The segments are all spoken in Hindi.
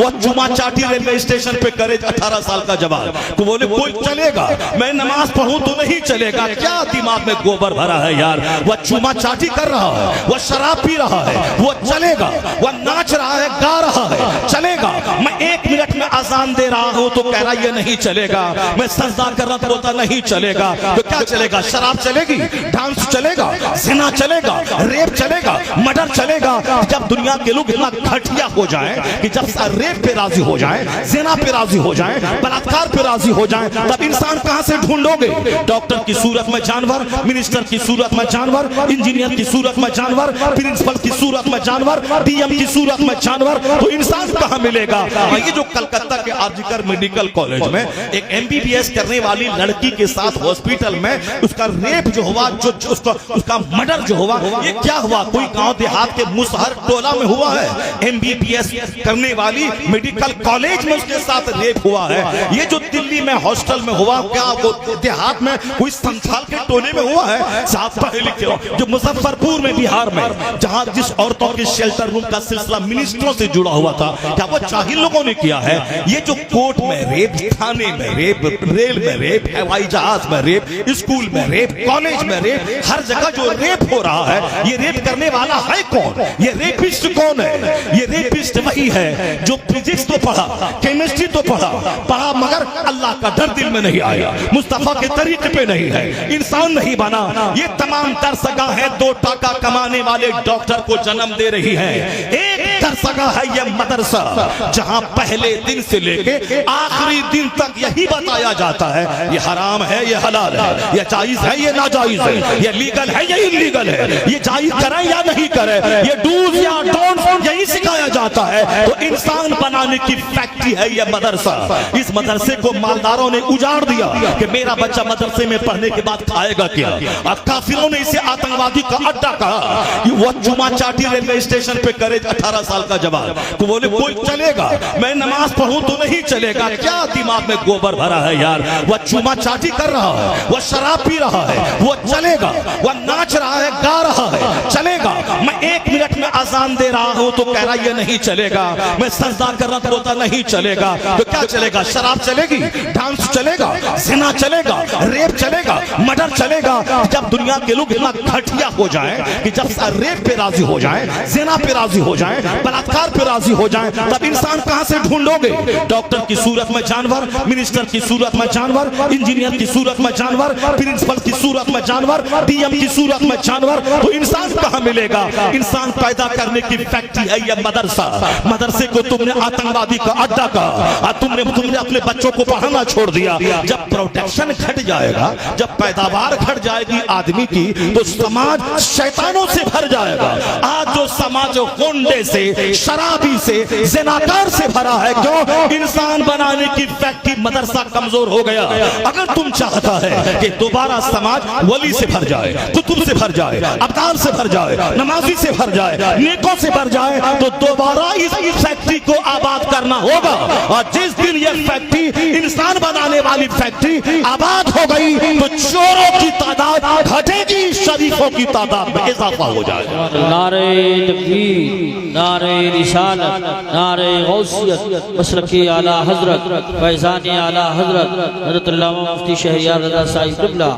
वो चुमा चाटी रेलवे स्टेशन पे करे 18 साल का जवान तो बोले कोई चलेगा, मैं नमाज पढ़ूं तो नहीं चलेगा। क्या दिमाग में गोबर भरा है यार। वो चुमा चाटी कर रहा है, वो शराब पी रहा है, वो चलेगा। वो नाच रहा है, गा रहा है, चलेगा। मैं 1 मिनट में अजान दे रहा हूं तो कह रहा ये नहीं चलेगा। मैं सजदा कर रहा तो बोलता नहीं चलेगा। तो क्या चलेगा? शराब चलेगी, डांस चलेगा, जिना चलेगा, रेप चलेगा, मर्डर चलेगा। जब दुनिया के लोग इतना घटिया हो जाएं कि जब रेप पे राजी हो जाएं, जिना पे राजी हो जाएं, बलात्कार पे राजी हो जाएं, तब इंसान कहां से ढूंढोगे? डॉक्टर की सूरत में जानवर, मिनिस्टर की सूरत में जानवर, इंजीनियर की सूरत में जानवर, प्रिंसिपल की सूरत में जानवर, डीएम की सूरत में जानवर, तो इंसान कहां मिलेगा? ये जो कलकत्ता के आरजीकर मेडिकल कॉलेज में एक एमबीबीएस करने वाली लड़की के साथ हॉस्पिटल में उसका रेप जो हुआ, जो उसका मर्डर जो हुआ, ये क्या हुआ? कोई गांव देहात के मुसहर टोला में हुआ है। एमबीबीएस करने वाली मेडिकल कॉलेज में उसके साथ रेप हुआ है। ये जो दिल्ली में हॉस्टल में हुआ, क्या वो देहात में कोई संथाल के टोले में हुआ है? साहब पढ़े लिखे हो। जो मुजफ्फरपुर में बिहार में जहां जिस औरतों के शेल्टर रूम का सिलसिला मिनिस्टरों से जुड़ा हुआ था, क्या वो चाहिए लोगों ने किया है? ये जो कोर्ट में रेप, थाने में रेप, रेल में रेप, हवाई जहाज में रेप, स्कूल में रेप, कॉलेज में रेप, हर जगह जो रेप हो रहा है, ये रेप करने वाला है कौन? ये रेपिस्ट कौन है? ये रेपिस्ट वही है जो फिजिक्स तो पढ़ा, केमिस्ट्री तो पढ़ा मगर अल्लाह का डर दिल में नहीं आया, मुस्तफा के तरीके पे नहीं है, इंसान नहीं बना। ये तमाम दरसगा है 2 टाका कमाने वाले डॉक्टर को जन्म दे रही है। एक दरसगा है ये मदरसा, जहां पहले दिन से लेके आखिरी दिन तक यही बताया जाता है ये हराम है, ये हलाल है, ये जायज है, ये नाजायज है, ये लीगल है, ये इलीगल है, ये जायज करें या नहीं करें, ये डूज या डोंट यही सिखाया जाता है। तो इंसान बनाने की फैक्ट्री है ये मदरसा। इस मदरसे को मालदारों ने उजाड़ दिया कि मेरा बच्चा मदरसे में पढ़ने के बाद खाएगा क्या। अब काफिरों ने इसे आतंकवादी का अड्डा कहा। वो चुमा चाटी रेलवे स्टेशन पे करे 18 साल का जवान तो बोले कोई चलेगा, मैं नमाज पढ़ूं तो नहीं चलेगा। क्या दिमाग में गोबर भरा है यार। वो चुमा चाटी कर रहा है, वो शराब पी रहा है, वो चलेगा। वो नाच रहा है, गा रहा है, चलेगा। मैं 1 मिनट में अजान दे रहा हूं तो कह रहा ये नहीं चलेगा। मैं सजदा कर रहा तो बोलता नहीं चलेगा। तो क्या चलेगा? शराब चलेगी, डांस चलेगा, जिना चलेगा, रेप चलेगा, मर्डर चलेगा। जब दुनिया के लोग इतना घटिया हो जाएं कि जब रेप पे राजी हो जाएं, जिना पे राजी हो जाएं, बलात्कार पे राजी हो जाएं, तब इंसान कहां से ढूंढोगे? डॉक्टर की सूरत में जानवर, मिनिस्टर की सूरत में जानवर, इंजीनियर की सूरत में जानवर, प्रिंसिपल की सूरत में जानवर, डीएम की सूरत में जानवर, तो इंसान कहां मिलेगा? इंसान पैदा करने की फैक्ट्री है यह मदरसा। मदरसे को तुमने आतंकवादी का अड्डा कहा, तुमने अपने बच्चों को पढ़ाना छोड़ दिया। जब प्रोडक्शन घट जाएगा, जब पैदावार घट जाएगी आदमी की, तो समाज शैतानों से भर जाएगा। आज जो समाज गुंडे से, शराबी से, जिनाकार से भरा है, क्यों? इंसान बनाने की फैक्ट्री मदरसा कमजोर हो गया। अगर तुम चाहता है कि दोबारा समाज वली से भर जाए, कुतुब से भर जाए, अब्दाल से भर जाए, नमाजी से भर जाए, नेकों से भर जाए, तो दोबारा इस फैक्ट्री को आबाद करना होगा। और जिस दिन ये फैक्ट्री, इंसान बनाने वाली फैक्ट्री आबाद हो गई, तो चोरों की तादाद घटेगी, शरीफों की तादाद में इजाफा हो जाएगा। नारे तकबीर, नारे रिसालत, नारे गौसियत, मशरक़ी आला हजरत, फैज़ानी आला हजरत, हज़रत अल्लामा मुफ्ती शहरियार रज़ा साहिब क़िबला,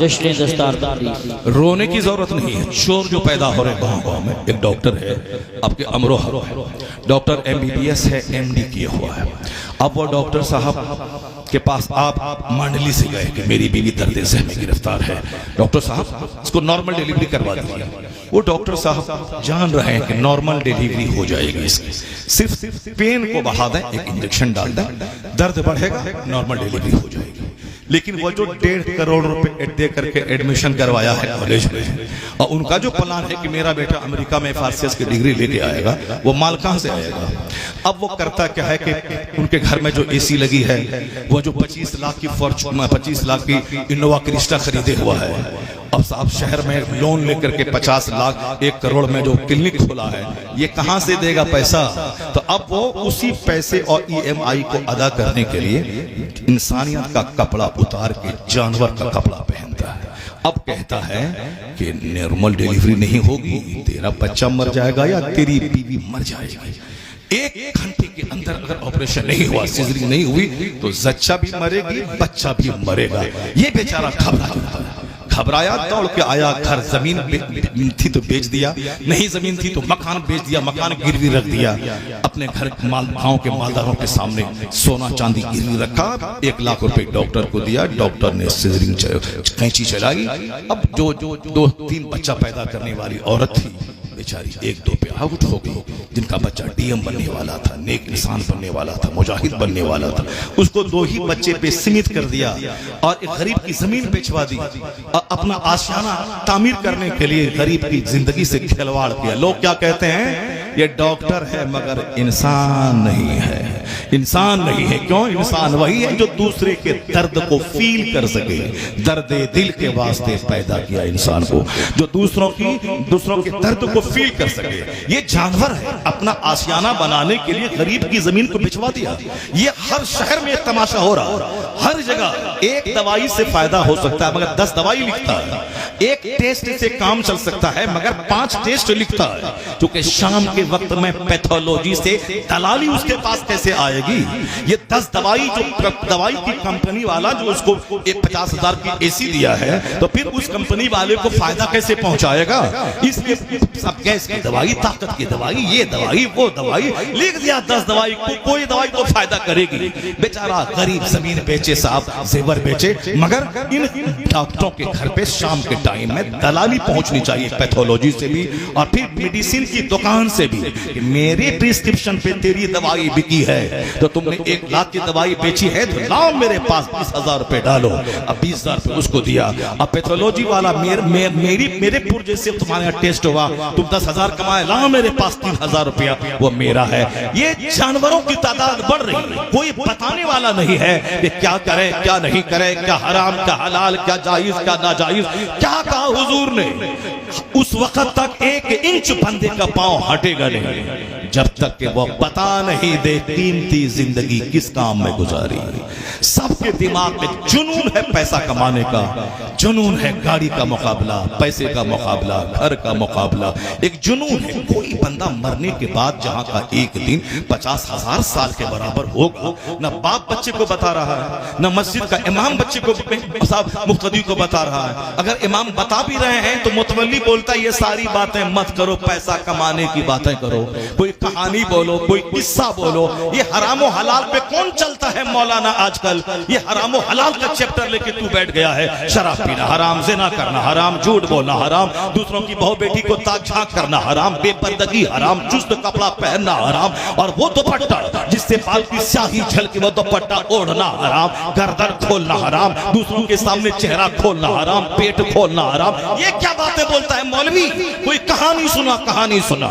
जश्न दस्तारबंदी। रोने की जरूरत नहीं है। चोर जो पैदा हो रहे गाँव में, एक डॉक्टर है आपके अमरोहा, डॉक्टर एमबीबीएस है, एमडी किया हुआ है। अब वो डॉक्टर साहब के पास आप मंडली से गए कि मेरी बीवी दर्द से हमें गिरफ्तार है, डॉक्टर साहब इसको नॉर्मल डिलीवरी करवा दीजिए। वो डॉक्टर साहब जान रहे हैं कि नॉर्मल डिलीवरी हो जाएगी, इसकी सिर्फ पेन को बढ़ा दें, एक इंजेक्शन डाल दें, दर्द बढ़ेगा, नॉर्मल डिलीवरी हो जाएगी। लेकिन वो जो 1.5 करोड़ रुपए दे करके एडमिशन करवाया है कॉलेज में, और उनका जो प्लान है कि मेरा बेटा अमेरिका में फार्सियस की डिग्री लेके आएगा, वो माल कहां से आएगा? अब वो करता क्या है कि उनके घर में जो एसी लगी है, वो जो 25 लाख की फॉर्च्यूनर, 25 लाख की इनोवा क्रिस्टा खरीदे हुआ है, अब साहब शहर में लोन लेकर के 50 लाख 1 करोड़ में जो क्लिनिक खोला है, ये कहां से देगा पैसा? तो अब वो उसी पैसे और ईएमआई को अदा करने के लिए इंसानियत का कपड़ा उतार के जानवर का कपड़ा पहनता है। अब कहता है कि नॉर्मल डिलीवरी नहीं होगी, तेरा बच्चा मर जाएगा या तेरी बीवी मर जाएगी। 1 घंटे के अंदर अगर ऑपरेशन नहीं हुआ, सिजरिंग नहीं हुई, तो जच्चा भी मरेगी, बच्चा भी मरेगा। ये बेचारा घबराया, दौड़ के आया घर। जमीन थी तो बेच दिया, नहीं जमीन थी तो मकान बेच दिया, मकान गिरवी रख दिया। अपने घर गांव के मालदारों के सामने सोना चांदी गिरवी रखा। 1 लाख रुपए डॉक्टर को दिया, डॉक्टर ने सिजरिंग कैंची चलाई। अब जो 2-3 बच्चा पैदा करने वाली औरत थी बेचारी 1-2 पे आउट हो गई। जिनका बच्चा डीएम बनने वाला था, नेक इंसान बनने वाला था, मुजाहिद बनने वाला था, उसको 2 ही बच्चे पे सीमित कर दिया और एक गरीब की जमीन बेचवा दी। अपना आशियाना तामीर करने के लिए गरीब की जिंदगी से खिलवाड़ किया। लोग क्या कहते हैं, ये डॉक्टर है मगर इंसान नहीं है। इंसान नहीं है, क्यों? इंसान वही है जो दूसरे के दर्द को फील कर सके। दर्द दिल के वास्ते पैदा किया इंसान को, जो दूसरों के दर्द को फील कर सके। ये जानवर है, अपना आशियाना बनाने के लिए गरीब की जमीन को बिचवा दिया। ये हर शहर में एक तमाशा हो रहा है, हर जगह। एक दवाई से फायदा हो सकता है मगर 10 दवाई लिखता है। एक टेस्ट से काम चल सकता है मगर 5 टेस्ट लिखता है। क्योंकि शाम के वक्त में पैथोलॉजी से दलाली उसके पास कैसे आएगी? ये 10 दवाई, जो दवाई की कंपनी वाला जो उसको 50,000 की एसी दिया है, तो फिर उस कंपनी वाले को फायदा कैसे पहुंचाएगा? इसलिए सब गैस की दवाई, ताकत की दवाई, ये दवाई, वो दवाई लिख दिया। 10 दवाई, कोई दवाई तो फायदा करेगी। बेचारा गरीब जमीन बेचे साहब, जेवर बेचे, मगर इन डॉक्टरों के घर पे शाम के टाइम में दलाली पहुंचनी चाहिए, पैथोलॉजी से भी और फिर मेडिसिन की दुकान से भी। मेरे प्रिस्क्रिप्शन पे तेरी दवाई बिकी है, तो तुमने 1 लाख की दवाई बेची है, तो लाओ मेरे पास 20,000 रुपए डालो। अब 20,000 रुपए उसको दिया। अब पैथोलॉजी वाला मेरे पुर्जे से तुम्हारे यहाँ टेस्ट हुआ, तुम 10,000 कमाए, लाओ मेरे पास 3,000 रुपया, वो मेरा है। ये जानवरों की तादाद बढ़ रही है, कोई बताने वाला नहीं है कि क्या करे क्या नहीं करे, क्या हराम क्या हलाल, क्या जायज क्या नाजायज। क्या कहा हुजूर ने, उस वक्त तक 1 इंच बंदे का पांव हटेगा नहीं जब तक कि वो बता नहीं दे कीमती जिंदगी किस काम में गुजारी। सबके दिमाग में जुनून है पैसा कमाने का, जुनून है गाड़ी का मुकाबला, पैसे का मुकाबला, घर का मुकाबला, एक जुनून है। कोई बंदा मरने के बाद जहां का एक दिन 50,000 साल के बराबर होगा, न बाप बच्चे को बता रहा है, न मस्जिद का इमाम बच्चे को मुक्तदी को बता रहा है। अगर इमाम बता भी रहे हैं तो मुतवल्ली बोलता है ये सारी बातें मत करो, पैसा कमाने की बातें करो। कोई कहानी बोलो, कोई किस्सा बोलो। ये हरामो हलाल पे कौन चलता है मौलाना आजकल? ये हरामो हलाल का चैप्टर लेके तू बैठ गया है। शराब पीना हराम, जिना करना हराम, झूठ बोलना हराम, दूसरों की बहू बेटी को ताक झांक करना हराम, बेपर्दगी हराम, चुस्त कपड़ा पहनना हराम, और वो दुपट्टा जिससे बाल की स्याही झलके वो दुपट्टा ओढ़ना हराम, गर्दन खोलना हराम, दूसरों के सामने चेहरा खोलना हराम, पेट खोलना हराम। ये क्या बातें बोलता है मौलवी? कोई कहानी सुना, कहानी सुना।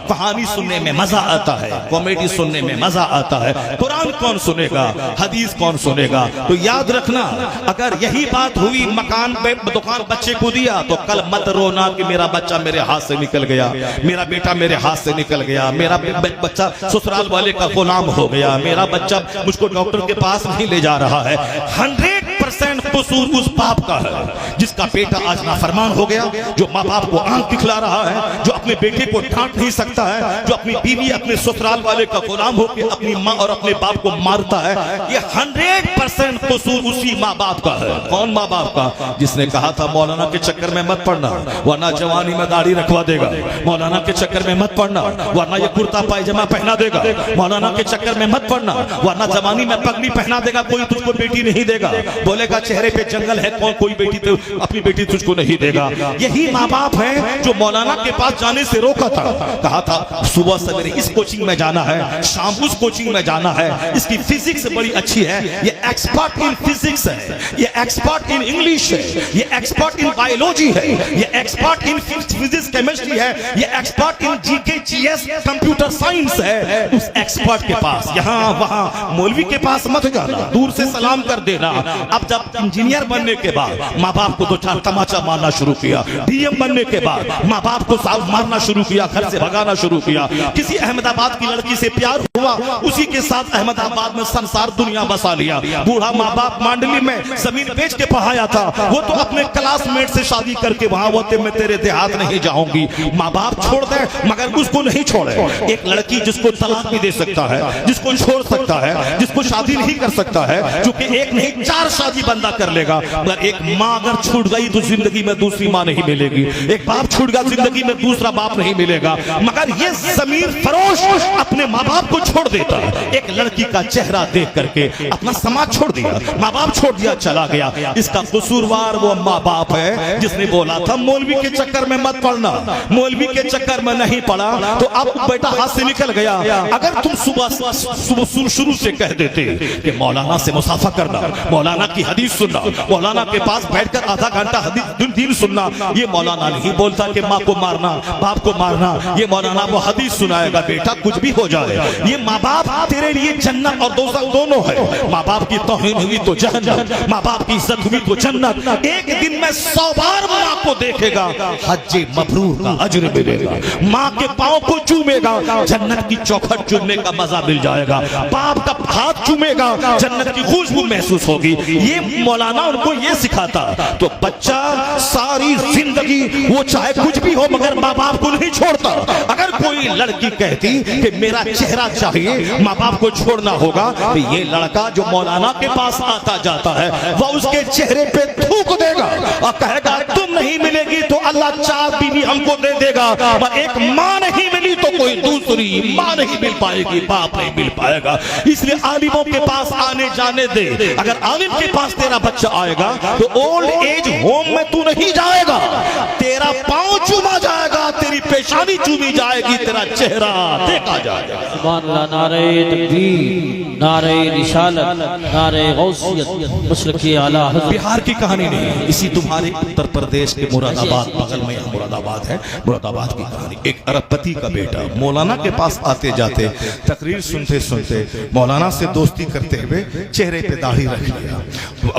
कहानी सुनने में मजा आता है, कॉमेडी सुनने में मजा आता है। कुरान कौन सुनेगा, हदीस कौन सुनेगा? तो याद रखना, अगर यही बात हुई मकान पे दुकान बच्चे को दिया, तो कल मत रोना कि मेरा बच्चा मेरे हाथ से निकल गया, मेरा बेटा मेरे हाथ से निकल गया, मेरा बच्चा ससुराल वाले का गुलाम हो गया, मेरा बच्चा मुझको डॉक्टर के पास नहीं ले जा रहा है। 100% कसूर उस बाप का है जिसका बेटा आज नाफरमान हो गया, जो माँ बाप को आंख दिखला रहा है, जो अपने बेटे को डांट नहीं सकता है, जो अपनी बीवी अपने ससुराल वाले का गुलाम होकर अपनी माँ और अपने बाप को मारता है। ये 100% कसूर उसी माँ बाप का है। कौन माँ बाप का? जिसने कहा था मौलाना के चक्कर में मत पड़ना वरना जवानी में दाढ़ी रखवा देगा, मौलाना के चक्कर में मत पड़ना वरना ये कुर्ता पायजामा पहना देगा, मौलाना के चक्कर में मत पड़ना वरना जवानी में पगड़ी पहना देगा, कोई तुझको बेटी नहीं देगा, बोलेगा चेहरे पे जंगल है, कोई बेटी तो अपनी बेटी तुझको नहीं देगा। यही माँ बाप है जो मौलाना के पास जाने से रोका था। कहा था सुबह सवेरे इस कोचिंग में जाना है, शाम उस कोचिंग में जाना है, इसकी फिजिक्स बड़ी अच्छी है, ये एक्सपर्ट इन फिजिक्स है, ये एक्सपर्ट इन इंग्लिश है, ये एक्सपर्ट इन बायोलॉजी है, ये एक्सपर्ट इन फिजिक्स केमिस्ट्री है, ये expert in GK GS computer science है। उस एक्सपर्ट के पास, यहाँ वहां मौलवी के पास मत जाना, दूर से सलाम कर देना, अब जब इंजीनियर बनने के बाद माँ बाप को दो चार तमाचा मारना शुरू किया, डीएम बनने के बाद माँ बाप को साफ मारना शुरू किया, घर से भगाना शुरू किया। किसी अहमदाबाद की लड़की से प्यार हुआ, उसी के साथ अहमदाबाद में संसार दुनिया बसा लिया। बूढ़ा माँ बाप मांडली में जमीन बेच के पढ़ाया था, वो तो अपने क्लासमेट से शादी करके वहां होते मैं तेरे देहात नहीं जाऊंगी। माँ बाप छोड़ दे मगर उसको नहीं छोड़े। एक लड़की जिसको तलाक भी दे सकता है, जिसको छोड़ सकता है, जिसको शादी नहीं कर सकता है, जो कि एक नहीं 4 शादी बंदा कर लेगा। मगर एक माँ अगर छूट गई तो जिंदगी में दूसरी माँ नहीं मिलेगी। एक बाप छूट गया जिंदगी में दूसरा बाप नहीं मिलेगा। मगर ये ज़मीर फरोश अपने माँ बाप को छोड़ देता है। एक लड़की का चेहरा देख करके अपना समाज छोड़ दिया, माँ बाप छोड़ दिया, चला गया। इसका कसूरवार वो माँ बाप है जिसने बोला था मौलवी के चक्कर में मत पड़ना, मौलवी के चक्कर में नहीं पड़ा तो अब बेटा हाथ से निकल गया। अगर तुम सुबह शुरू से कह देते कि मौलाना से मुसाफा करना, मौलाना की हदीस सुनना, मौलाना के पास बैठकर आधा घंटा हदीस दिन सुनना, ये मौलाना नहीं बोलता कि माँ को मारना, बाप को मारना, ये मौलाना वो हदीस सुनाएगा। बेटा कुछ भी हो जाए, ये माँ बाप तेरे लिए जन्नत और दोज़ख दोनों है। माँ बाप की तौहीन हुई तो जहन्नम, माँ बाप की इज्जत हुई तो जन्नत। एक दिन में 100 बार माँ को देखेगा, हज्जे मबरूर का अजर मिलेगा। माँ के पाँव को चूमेगा, जन्नत की चौखट चूमने का मजा मिल जाएगा। बाप का हाथ चूमेगा, जन्नत की खुशबू महसूस होगी। ये मौलाना उनको ये सिखाता। तो बच्चा सारी जिंदगी वो चाहे कुछ भी हो मगर माँ बाप को नहीं छोड़ता। अगर कोई लड़की कहती कि मेरा चेहरा चाहिए, माँ बाप को छोड़ना होगा, तो ये लड़का जो मौलाना के पास आता जाता है वह उसके चेहरे पे थूक देगा और कहेगा तुम नहीं मिलेगी तो अल्लाह 4 बीवी हमको दे देगा। एक माँ नहीं मिली तो कोई दूसरी माँ नहीं मिल पाएगी, बाप नहीं मिल पाएगा। इसलिए आलिमों के पास आने जाने दे। अगर आलिम के पास तेरा बच्चा आएगा तो ओल्ड एज होम में तू नहीं जाएगा, तेरा पांव चूमा जाएगा, तेरी पेशानी चूमी जाएगी, तेरा चेहरा देखा जाएगा। सुभान अल्लाह, नारे तकबीर, नारे रिसालत, नारे गौसियत, मशरक़ी आला हज़रत। बिहार की कहानी नहीं, इसी तुम्हारे उत्तर प्रदेश के मुरादाबाद, बगल में यहाँ मुरादाबाद है, मुरादाबाद की कहानी। एक अरबपति का बेटा मौलाना के पास आते जाते तकरीर सुनते सुनते मौलाना से दोस्ती करते हुए चेहरे पे दाढ़ी रख लिया।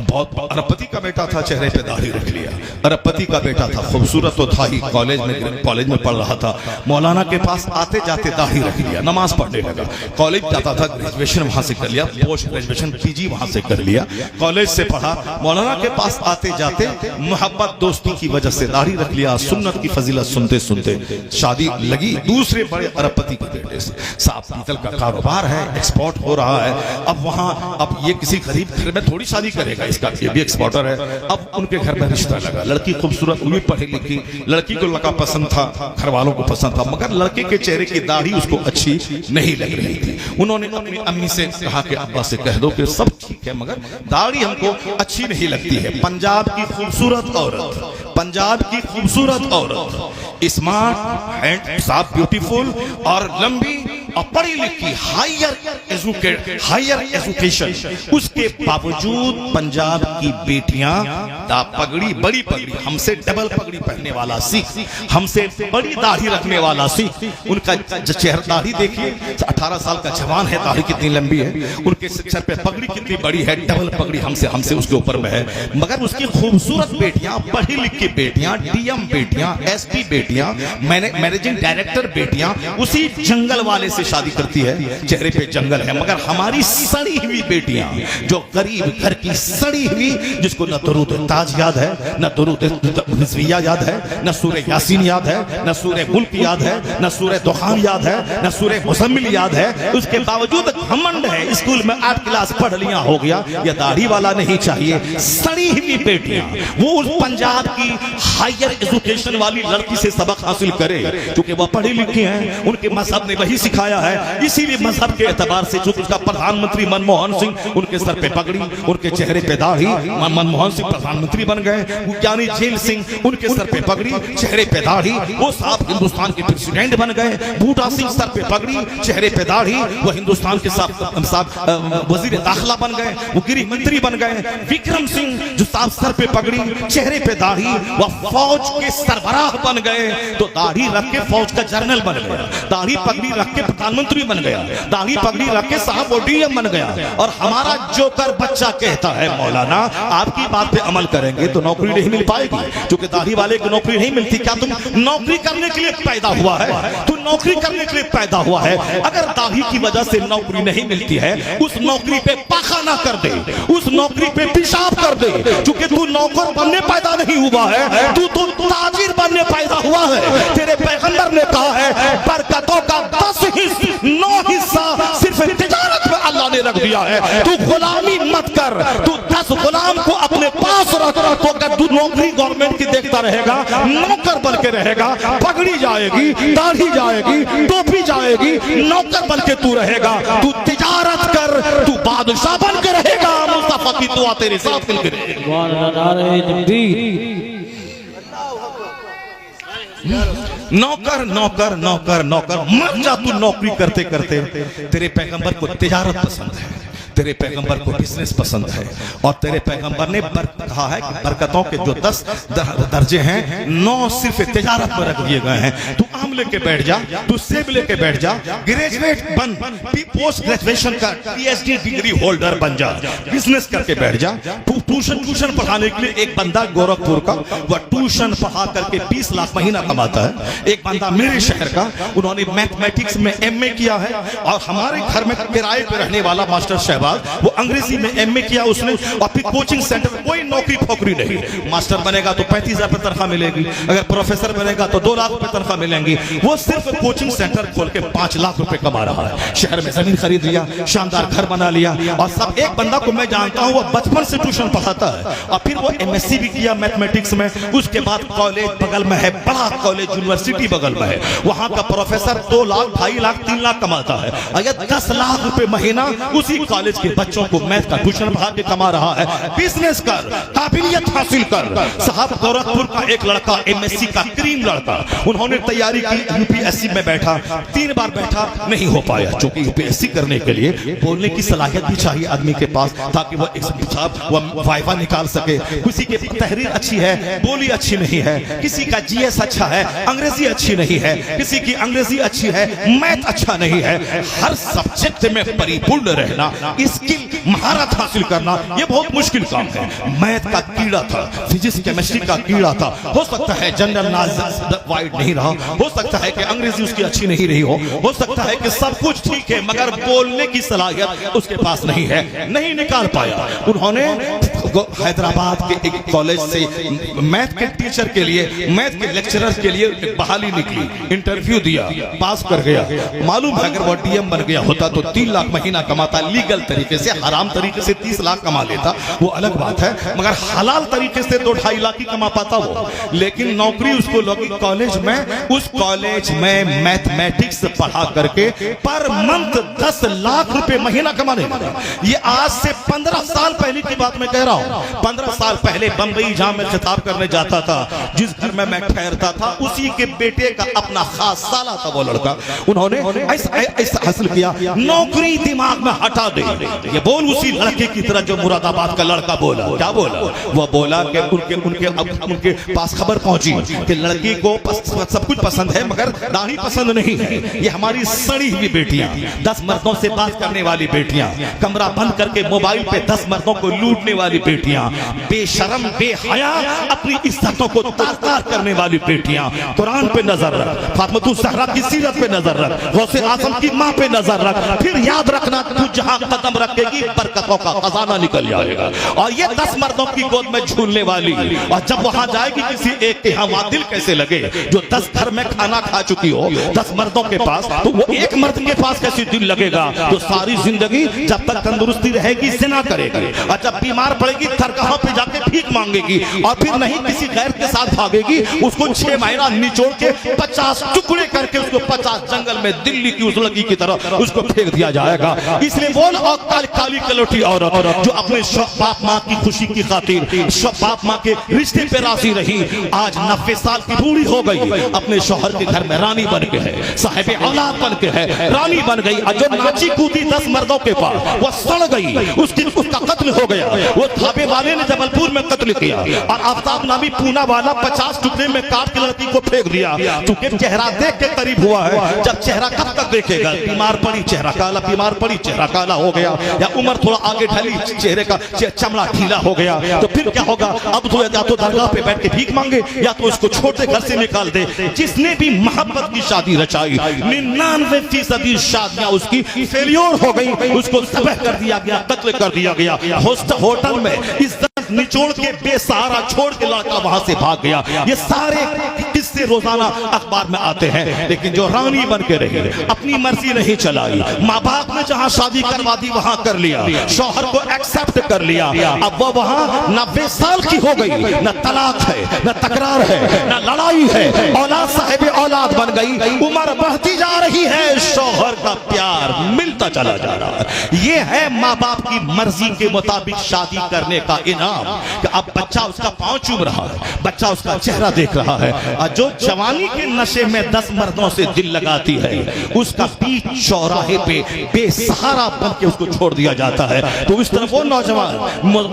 बहुत अरबपति का बेटा था, चेहरे पे दाढ़ी रख लिया। अरबपति का बेटा था, खूबसूरत तो था ही, कॉलेज में पढ़ रहा था। मौलाना के पास आते जाते दाढ़ी रख लिया, नमाज पढ़ने लगा। कॉलेज जाता था, ग्रेजुएशन वहां से कर लिया, पोस्ट ग्रेजुएशन पीजी वहां से कर लिया, कॉलेज से पढ़ा। मौलाना के पास आते जाते मोहब्बत दोस्ती की वजह से दाढ़ी रख लिया। सुन्नत की फजीलत सुनते सुनते शादी लगी दूसरे बड़े अरबपति के बेटे से। साफ पीतल का कारोबार है, एक्सपोर्ट हो रहा है। अब वहां अब ये किसी गरीब घर में थोड़ी शादी करेगा, इसका ये भी एक्सपोर्टर है। अब उनके घर में रिश्ता लगा, लड़की खूबसूरत हुई, पढ़ी लिखी, लड़की को लड़का पसंद था, घर वालों को पसंद था, मगर लड़के के चेहरे की दाढ़ी उसको अच्छी नहीं लग रही थी। उन्होंने अपनी अम्मी से कहा कि अब्बा से कह दो कि सब ठीक है मगर दाढ़ी हमको अच्छी नहीं लगती है। पंजाब की खूबसूरत औरत, पंजाब की खूबसूरत औरत, स्मार्ट एंड साफ, ब्यूटीफुल और लंबी और पढ़ी लिखी, हायर एजुकेशन, उसके बावजूद पंजाब की बेटियां पगड़ी, बड़ी पगड़ी, हमसे डबल पगड़ी पहनने वाला सीख, हमसे बड़ी दाढ़ी रखने वाला सीख। उनका चेहरा दाढ़ी देखिए, 18 साल का जवान है, दाढ़ी कितनी लंबी है, उनके सर पे पगड़ी कितनी बड़ी है, डबल पगड़ी हमसे उसके ऊपर में है। मगर उसकी खूबसूरत बेटियां, पढ़ी लिखी बेटियां, डीएम बेटियां, एसपी बेटियां, मैनेजिंग डायरेक्टर बेटियां उसी जंगल वाले से शादी करती है। चेहरे पे जंगल है मगर हमारी सड़ी हुई बेटियां, जो गरीब घर की सड़ी हुई, जिसको न दुरूद ताज याद है, न दुरूद हिज़्विया याद है, न सूरे यासीन याद है, न सूरे मुल्क याद है, न सूरे दुखान याद है, न सूरे मुज़म्मिल याद है, उसके बावजूद घमंड है, स्कूल में 8 क्लास पढ़ लिया हो गया, ये दाढ़ी वाला नहीं चाहिए। सड़ी हुई बेटियां वो उस पंजाब की हायर एजुकेशन वाली लड़की से सबक हासिल करे, क्योंकि वह पढ़ी लिखी हैं, उनके मजहब ने वही सिखाया है। इसीलिए मजहब के एतबार से चूंकि उसका प्रधानमंत्री मनमोहन सिंह, उनके सर पे पगड़ी, उनके चेहरे पे दाढ़ी, मनमोहन सिंह प्रधानमंत्री बन गए। ज्ञानी झील सिंह, उनके सर पे पगड़ी, चेहरे पे दाढ़ी, वो साफ हिंदुस्तान के प्रेसिडेंट बन गए। बूटा सिंह सर पे पगड़ी, चेहरे पे दाढ़ी, वो हिंदुस्तान के साफ वजीर दाखिला बन गए, वो गृह मंत्री बन गए। विक्रम सिंह जो साफ सर पे पगड़ी, चेहरे पे दाढ़ी, वह फौज के सरबराह बन गए। तो दाढ़ी रख के फौज का जनरल बन गया, दाढ़ी पगड़ी रख के प्रधानमंत्री बन गया, दाढ़ी पगड़ी रख के साहब वो डीएम बन गया। और हमारा जोकर बच्चा कहता है मौलाना आपकी बात पे अमल करेंगे तो नौकरी नहीं मिल पाएगी, क्योंकि दाढ़ी वाले को नौकरी नहीं मिलती। क्या तुम नौकरी करने के लिए पैदा हुआ है? तू नौकरी करने के लिए पैदा हुआ है। अगर दाढ़ी की वजह से नौकरी नहीं मिलती है, उस नौकरी पे पाखाना कर दे, उस नौकरी पे पेशाब कर दे, क्योंकि तू नौकर बनने पैदा नहीं हुआ है, तू तो ताजिर बनने पैदा हुआ है। तेरे पैगंबर ने कहा है बरकतों का 9 हिस्सा सिर्फ तिजारत में अल्लाह ने रख दिया है। तू गुलामी मत कर, तू 10 गुलाम को अपने पास रख। तो अगर तू नौकरी गवर्नमेंट की देखता रहेगा, नौकर बन के रहेगा, पगड़ी जाएगी, दाढ़ी जाएगी, टोपी जाएगी, नौकर बन के तू रहेगा। तू तिजारत कर, तू बादशाह बन के रहेगा। मुस्तफा की दुआ तेरे साथ मिल के नौकर नौकर नौकर नौकर मर जा तू नौकरी करते करते। तेरे पैगंबर को तिजारत पसंद है, तेरे पैगंबर को बिजनेस पसंद है, और तेरे पैगंबर ने कहा है कि बरकतों के जो 10 दर्जे हैं 9 सिर्फ तिजारत में रख दिए गए हैं। तू आम लेके बैठ जा, तू सेब लेके बैठ जा, ग्रेजुएट बन, पोस्ट ग्रेजुएशन का पीएचडी डिग्री होल्डर बन जा, बिजनेस करके बैठ जा। ट्यूशन पढ़ाने के लिए एक बंदा गोरखपुर का वह ट्यूशन पढ़ा करके 20 लाख महीना कमाता है। एक बंदा मेरे शहर का, उन्होंने मैथमेटिक्स में एमए किया है, और हमारे घर में किराए पे रहने वाला मास्टर शहबाज वो अंग्रेजी में एमए किया उसने, और फिर कोचिंग सेंटर में कोई नौकरी फोकरी नहीं। मास्टर बनेगा तो 35,000 रुपए तनख्वाह मिलेगी, अगर प्रोफेसर बनेगा तो 2 लाख रुपए तनख्वाह मिलेंगी। वो सिर्फ कोचिंग सेंटर खोल के 5 लाख रुपए कमा रहा है। शहर में जमीन खरीद लिया, शानदार घर बना लिया, और सब एक बंदा को मैं जानता हूँ वो बचपन से ट्यूशन पढ़ाता है, और फिर वो एमएससी भी किया मैथमेटिक्स में। उसके बाद कॉलेज बगल में है, बड़ा कॉलेज यूनिवर्सिटी बगल में है, वहां का प्रोफेसर 2 लाख 2.5 लाख 3 लाख कमाता है। अगर 10 लाख रुपए महीना उसी कॉलेज के बच्चों को मैथ का ट्यूशन पढ़ा के कमा रहा है। बिजनेस कर, काबिलियत हासिल कर। साहब गोरखपुर का एक लड़का एमएससी का क्रीम लड़का, उन्होंने तैयारी की, यूपीएससी में बैठा, 3 बार बैठा, नहीं हो पाया। क्योंकि यूपीएससी करने के लिए बोलने की सलाहियत भी चाहिए आदमी के पास, ताकि वो वाइवा निकाल सके। किसी की तहरीर अच्छी है, बोली अच्छी नहीं है, किसी का जीएस अच्छा है, अंग्रेजी अच्छी नहीं है, किसी की अंग्रेजी अच्छी है, मैथ अच्छा नहीं है। हर सब्जेक्ट में परिपूर्ण रहना, स्किल महारत हासिल करना, ये बहुत मुश्किल काम है। मैथ का कीड़ा था, फिजिक्स केमिस्ट्री का कीड़ा था। हो सकता है जनरल नॉलेज वाइड नहीं रहा, हो सकता है कि अंग्रेजी उसकी अच्छी नहीं रही हो सकता है कि सब कुछ ठीक है, मगर बोलने की सलाहियत उसके पास नहीं है, नहीं निकाल पाया। उन्होंने हैदराबाद के एक कॉलेज से मैथ के टीचर के लिए, मैथ के लेक्चरर के लिए बहाली निकली, इंटरव्यू दिया, पास कर गया। मालूम है अगर वो डीएम बन गया होता तो 3 लाख महीना कमाता, लीगल तरीके से, हराम तरीके से 30 लाख कमा लेता, वो अलग बात है, मगर हलाल तरीके से 2-2.5 लाख ही कमा पाता वो। लेकिन नौकरी उसको लगी कॉलेज में, उस कॉलेज में मैथमेटिक्स पढ़ा करके पर मंथ 10 लाख रुपए महीना कमाने लगा। ये आज से 15 साल पहले की बात मैं कह रहा हूं। 15 साल पहले बंबई जहां मैं खिताब करने जाता था, जिस घर में मैं ठहरता था, उसी के बेटे का अपना खास साला था वो लड़का। उन्होंने ऐसा हासिल किया, नौकरी दिमाग में हटा दे। ये बोल उसी लड़के की तरह जो मुरादाबाद का लड़का बोला। क्या बोला? वो बोला कि उनके पास खबर पहुंची कि लड़की को सब कुछ पसंद है मगर दाढ़ी पसंद नहीं है। ये हमारी सड़ी हुई बेटियां, 10 मर्दों से बात करने वाली बेटियां, कमरा बंद करके मोबाइल पे 10 मर्दों को लूटने वाली बेटियां, बेशरम बेहया अपनी इज्जतों को तार-तार करने वाली बेटियां। कुरान पे नजर रख, फातिमा ज़हरा की सीरत पे नजर रख, गौसे आज़म की मां पे नजर रख, फिर याद रखना तू जहां कदम रखेगी बरकतों का खजाना निकल जाएगा। और ये 10 मर्दों की गोद में झूलने वाली, और जब वहां जाएगी किसी एक के यहाँ, वहां दिल कैसे लगे? जो 10 घर में खाना खा चुकी हो 10 मर्दों के पास, तो वो एक मर्द के पास कैसे दिल लगेगा? तो सारी जिंदगी जब तक तंदुरुस्ती रहेगी जिना करेगी, और जब बीमार पड़ेगी दरगाहों पे जाके भीख मांगेगी, और फिर नहीं किसी गैर के साथ भागेगी, उसको 6 महीना निचोड़ के 50 टुकड़े करके उसको 50 जंगल में दिल्ली की उस लड़की की तरह उसको फेंक दिया जाएगा। इसलिए इसलिए वो काली कलोटी औरत जो अपने बाप माँ की खुशी की खातिर बाप माँ के रिश्ते पे राजी रही, आज 90 साल की बूढ़ी हो गई, अपने शौहर के घर में रानी बन के है, साहिबे औलाद बन के है, रानी बन गई। और जो नाची कूदी 10 मर्दों के पास वो सड़ गई, उसका कत्ल हो गया। वो थाबे वाले ने जबलपुर में कत्ल किया और आफ्ताब नामी पूना वाला 50 टुकड़े में काट के लड़की को फेंक दिया। क्योंकि चेहरा देख के करीब हुआ है, जब चेहरा कब तक देखेगा? बीमार पड़ी चेहरा काला, बीमार पड़ी चेहरा काला हो गया, या उम्र थोड़ा आगे ढली चेहरे का चमड़ा ढीला हो गया, तो फिर क्या होगा? अब तो या तो दरगाह पे बैठ के भीख मांगे या तो इसको छोड़ दे, घर से निकाल दे। जिसने भी मोहब्बत की शादी रचाई 99% शादियां उसकी फेलियर हो गई, उसको तबाह कर दिया गया, कत्ल कर दिया गया। होटल में इज्जत निचोड़ के बेसहारा छोड़ के लड़का वहां से भाग गया। ये सारे किस्से रोजाना अखबार में आते हैं। लेकिन जो रानी बन के रही, अपनी मर्जी नहीं चलाई, माँ बाप ने जहां शादी करवा दी वहां कर लिया, शौहर को एक्सेप्ट कर लिया, अब वो वहां 90 साल की हो गई, न तलाक है, न तकरार है, न लड़ाई है, औलाद साहिबे औलाद बन गई, उम्र बढ़ती जा रही है, शौहर का प्यार मिलता चला जा रहा है। ये है माँ बाप की मर्जी के मुताबिक शादी करने का इनाम, कि अब बच्चा उसका पांव चूम रहा है, बच्चा उसका चेहरा देख रहा है। और जो जवानी के नशे में 10 मर्दों से दिल लगाती है, उसका बीच चौराहे पे बेसहारा बन के उसको छोड़ दिया जाता है। तो इस तरह वो नौजवान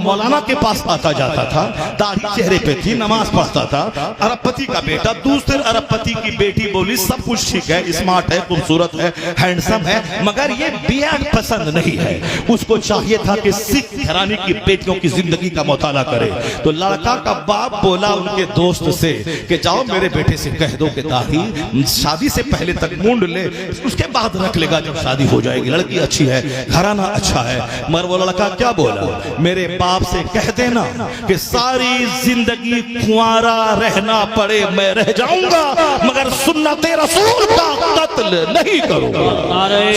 मौलाना के पास आता जाता था, दाढ़ी चेहरे पे थी, नमाज पढ़ता था, अरबपति का बेटा दूसरे अरबपति की बेटी बोली सब कुछ ठीक है, स्मार्ट है, खूबसूरत है, हैंडसम है, मगर ये बियाह पसंद नहीं है। उसको चाहिए था कि सिख घराने की बेटियों की जिंदगी का मुताला करे। तो लड़का का बाप बोला उनके दोस्त से कि जाओ मेरे बेटे से कह दो कि दाढ़ी शादी से पहले तक मूंड ले, उसके बाद रख लेगा जब शादी हो जाएगी, लड़की अच्छी है, घराना अच्छा है। मगर वो लड़का क्या बोला? मेरे बाप से कह देना कि सारी जिंदगी कुंवारा रहना पड़े मैं रह जाऊंगा, मगर सुन्नते रसूल का कत्ल नहीं करूंगा,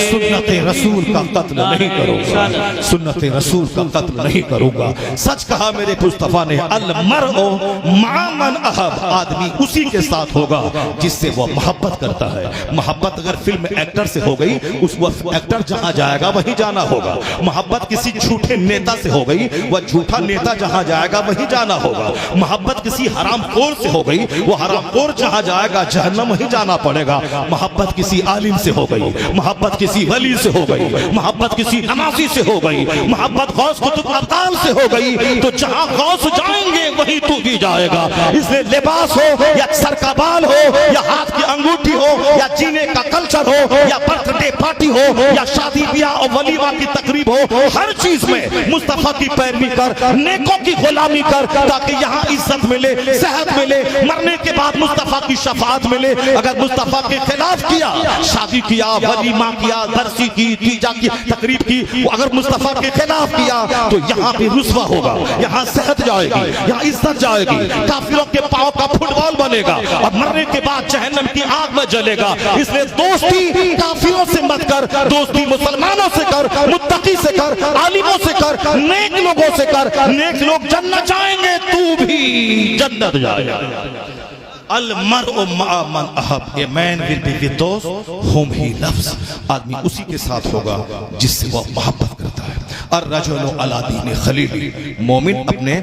सुन्नते रसूल का कत्ल नहीं करूंगा, सुन्नते रसूल का कत्ल नहीं करूंगा। सच कहा मेरे मुस्तफा ने, अल मरओ मा मन अहब, आदमी उसी के साथ होगा जिससे वो मोहब्बत करता है। मोहब्बत अगर फिल्म एक्टर से हो गई, उस वक्त एक्टर जहां जाएगा वहीं जाना होगा। मोहब्बत किसी झूठे नेता से हो गई, वह झूठा नेता जहां जाएगा वहीं जाना होगा। मोहब्बत किसी हरामखोर से हो गई, वो हरामखोर जहां जाएगा जहन्नम वहीं जाना पड़ेगा। मोहब्बत किसी आलिम से हो गई, मोहब्बत किसी वली से हो गई, मोहब्बत किसी नमाजी से हो गई, मोहब्बत गौस कुतुब अब्दाल से हो गई, तो जहां गौस जाएंगे वहीं तू भी जाएगा। इसलिए लिबास हो या सर का बाल हो या हाथ की अंगूठी हो या जीने का कल्चर हो या बर्थडे पार्टी हो या शादी ब्याह और वलीमा की तकरीब हो, हर चीज में मुस्तफा की पैरवी कर, नेकों की गुलामी कर, ताकि यहाँ इज्जत मिले, सेहत मिले, मरने के बाद मुस्तफा की शफाअत मिले। अगर मुस्तफा के खिलाफ किया, शादी किया, वलीमा किया, दरसी की, तीजा की तकरीब की, अगर मुस्तफा के खिलाफ किया तो यहाँ भी रुस्वा होगा, यहाँ सेहत जाएगी, यहाँ इज्जत जाएगी, काफिरों के पांव का फुटबॉल बनेगा और मरने के बाद जहन्नम की आग में जलेगा। इसलिए दोस्ती काफिरों से मत कर, दोस्ती मुसलमानों से कर, मुत्तकी से कर, आलिमों से कर, नेक लोगों से कर। नेक लोग जन्नत जाएंगे, तू भी जन्नत जाएगा। अल मरओ मा मन अहब, a man will be with those whom he loves, आदमी उसी के साथ होगा जिससे वह मोहब्बत करता है। और रजुल अला दीन खलीली, मोमिन अपने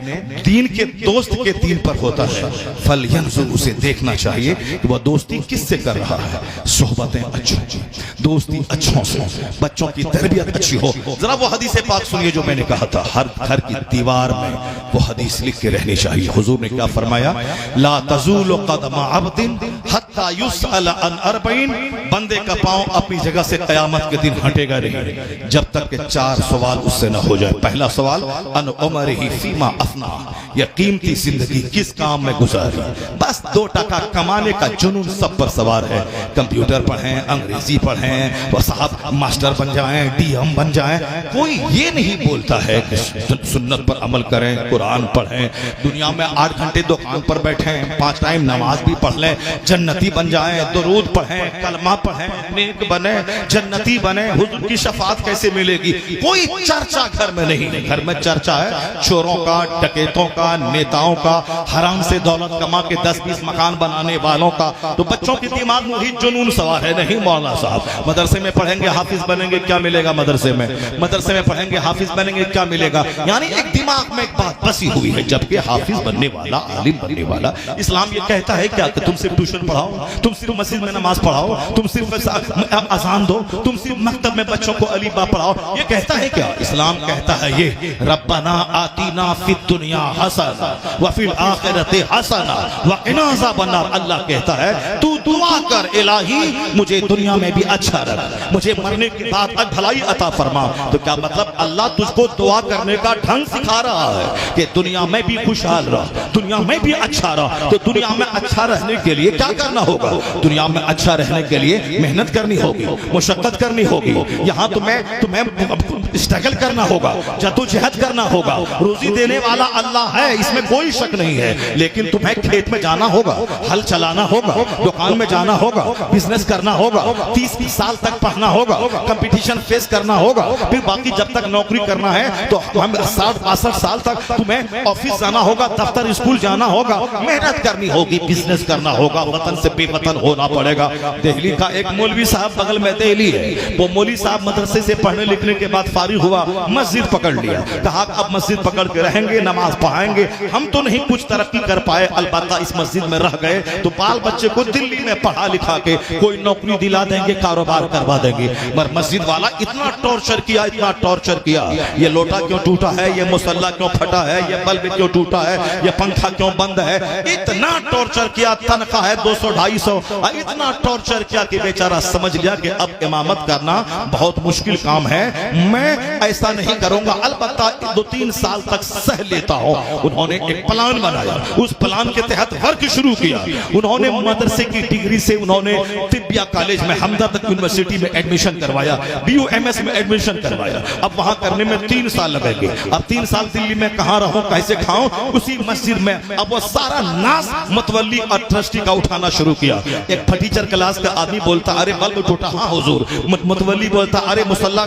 दीन के दोस्त के दीन पर होता है। फल यंजुर, उसे देखना चाहिए कि वह दोस्ती किससे कर रहा है। सोहबतें अच्छों की, दोस्ती अच्छों से, बच्चों की तरबियत अच्छी हो। जरा वो हदीस पाक सुनिए जो मैंने कहा था, हर घर की दीवार में वो हदीस लिख के रहनी चाहिए। हुजूर ने क्या फरमाया? ला तज़ूलु क़दम अब्दिन हत्ता युसअल अन अर्बईन, बंदे का पांव अपनी जगह से कयामत के दिन हटेगा नहीं जब तक के 4 सवाल उससे न हो जाए। पहला सवाल, अन उमरिही फीमा अफना, यह कीमती जिंदगी किस काम में गुजारी। बस 2 टका कमाने का जुनून सब पर सवार है। कंप्यूटर पढ़ें, अंग्रेजी पढ़ें, वो साहब मास्टर बन जाएं, डीएम बन जाएं, कोई ये नहीं बोलता है कि सुन्नत पर अमल करें, कुरान पढ़ें, दुनिया में 8 घंटे दुकान पर बैठें, 5 टाइम नमाज भी पढ़ लें, जन्नती बन जाएं, दुरूद पढ़ें, कलमा पढ़ें, नेक बने, जन्नती बने। हुजूर की शफाअत कैसे मिलेगी? कोई चरम चर्चा घर में नहीं है। घर में चर्चा है चोरों का, डकैतों का, नेताओं का, हराम से दौलत कमा के 10-20 मकान बनाने वालों का। तो बच्चों के दिमाग में वही जुनून सवार है। नहीं मौलाना साहब, मदरसे में पढ़ेंगे हाफिज बनेंगे, क्या मिलेगा मदरसे में? मदरसे में पढ़ेंगे हाफिज बनेंगे, क्या मिलेगा? यानी एक दिमाग में एक बात बसी हुई है। जबकि हाफिज बनने वाला, आलिम बनने वाला, इस्लाम ये कहता है क्या कि तुम सिर्फ ट्यूशन पढ़ाओ, तुम सिर्फ मस्जिद में नमाज पढ़ाओ, तुम सिर्फ अजान दो, तुम सिर्फ मकतब में बच्चों को अली बा पढ़ाओ? ये कहता है क्या? इस्लाम कहता है ये रब्बना आतीना फिद दुनिया हसना व फिल आखिरति हसना व क़िना अज़ाबन्नार। अल्लाह कहता है तू दुआ कर इलाही मुझे दुनिया में भी अच्छा रख, मुझे मरने के बाद भलाई अता फरमा। तो क्या मतलब अल्लाह तुझको दुआ करने का ढंग सिखा रहा है कि दुनिया में भी खुशहाल रह, दुनिया में भी अच्छा रह। तो दुनिया में अच्छा रहने के लिए क्या करना होगा? दुनिया में अच्छा रहने के लिए मेहनत करनी होगी, मुशक्कत करनी होगी। यहाँ तुम्हें स्ट्रगल करना होगा, जद्दोजहद करना होगा। रोजी देने वाला अल्लाह है, इसमें कोई शक नहीं है। लेकिन तुम्हें खेत में जाना होगा, हल चलाना होगा, दुकान में जाना होगा, बिजनेस करना होगा, 30 साल तक पढ़ना होगा, कंपटीशन फेस करना होगा। फिर बाकी जब तक नौकरी करना है तो हम 60-62 साल तक तुम्हें ऑफिस जाना होगा, दफ्तर स्कूल जाना होगा, मेहनत करनी होगी, बिजनेस करना होगा, वतन से बेवतन होना पड़ेगा। दिल्ली का एक मौलवी साहब, बगल में दिल्ली है, वो मौलवी साहब मदरसे से पढ़ने लिखने के बाद फारिग हुआ, मस्जिद पकड़ लिया। कहा अब मस्जिद पकड़ के रहेंगे, नमाज पढ़ाएंगे। हम तो नहीं कुछ तरक्की कर पाए, अलबत्ता इस मस्जिद में रह गए तो बाल बच्चे को दिल्ली में पढ़ा लिखा के कोई नौकरी दिला देंगे, कारोबार करवा देंगे। मगर मस्जिद वाला इतना टॉर्चर किया, इतना टॉर्चर किया, ये लोटा क्यों टूटा है, ये मुसल्ला क्यों फटा है, ये बल्ब क्यों टूटा है, ये पंखा क्यों बंद है। इतना टॉर्चर किया, तनख्वाह है 200-250, इतना टॉर्चर किया कि बेचारा समझ लिया कि अब इमामत करना बहुत मुश्किल काम है, मैं ऐसा नहीं करूंगा, अलबत्ता 2-3 साल तक सह लेता हूं। उन्होंने एक प्लान बनाया, उस प्लान के तहत वर्क शुरू किया। उन्होंने मदरसे की डिग्री से उन्होंने तिब्बिया कॉलेज में, हमदर्द यूनिवर्सिटी में एडमिशन करवाया, BUMS में एडमिशन करवाया। अब वहां करने में 3 साल लगेंगे। अब 3 साल दिल्ली में कहां रहूं, कैसे खाऊं, उसी मस्जिद में। अब वो सारा नास मतवल्ली और ट्रस्टी का उठाना शुरू किया। एक टीचर क्लास का आदमी बोलता अरे बल्ब टूटा, हाँ हुजूर। मतवल्ली बोलता अरे मुसल्ला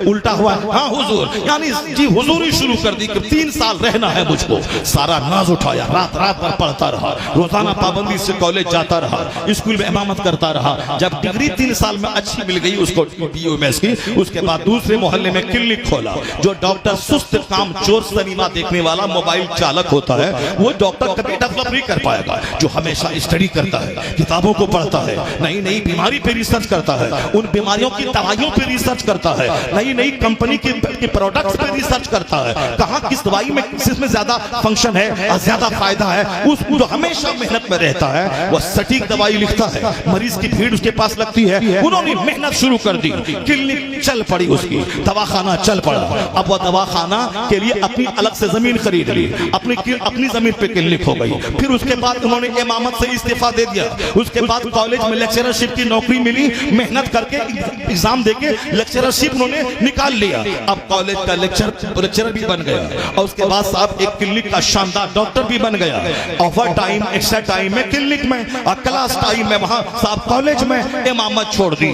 उल्टा हुआ, हाँ हुजूर। यानी जी हुजूरी शुरू कर दी कि 3 साल रहना है मुझको। सारा नाज उठाया, रात रात भर पढ़ता रहा, रोजाना पाबंदी से कॉलेज जाता रहा, स्कूल में इमामत करता रहा। जब डिग्री 3 साल में अच्छी मिल गई उसको BUMS की, उसके बाद दूसरे मोहल्ले में क्लिनिक खोला। जो डॉक्टर सुस्त काम चोर सिनेमा देखने वाला मोबाइल चालक होता है, वो डॉक्टर कभी डेवलप नहीं कर पाएगा। जो हमेशा स्टडी करता है, किताबों को पढ़ता है, नई नई बीमारी पे रिसर्च करता है, उन बीमारियों की दवाइयों पे रिसर्च करता है, नई नई कंपनी के प्रोडक्ट्स पे रिसर्च करता है, कहां किस दवाई में किसमें ज्यादा फंक्शन है, ज्यादा फायदा है, उस जो हमेशा मेहनत में रहता है वो सटीक दवाई लिखता है। मरीज की भीड़ उसके पास लगती है। उन्होंने मेहनत शुरू कर दी, क्लिनिक चल पड़ी, उसकी दवाखाना चल पड़ा। अब वह दवाखाना के लिए अपनी अलग से जमीन खरीद ली, अपनी जमीन पे क्लिनिक हो गई। फिर उसके बाद उन्होंने इमामत से इस्तीफा दे दिया। उसके बाद कॉलेज में लेक्चरशिप की नौकरी मिली, मेहनत करके एग्जाम देके लेक्चरशिप उन्होंने निकाल लिया। अब कॉलेज का लेक्चरर भी बन गया और उसके बाद साहब एक क्लिनिक का शानदार डॉक्टर भी बन गया। ओवर टाइम, एक्स्ट्रा टाइम में क्लिनिक में और क्लास टाइम में वहां साहब कॉलेज में इमामत छोड़ दी।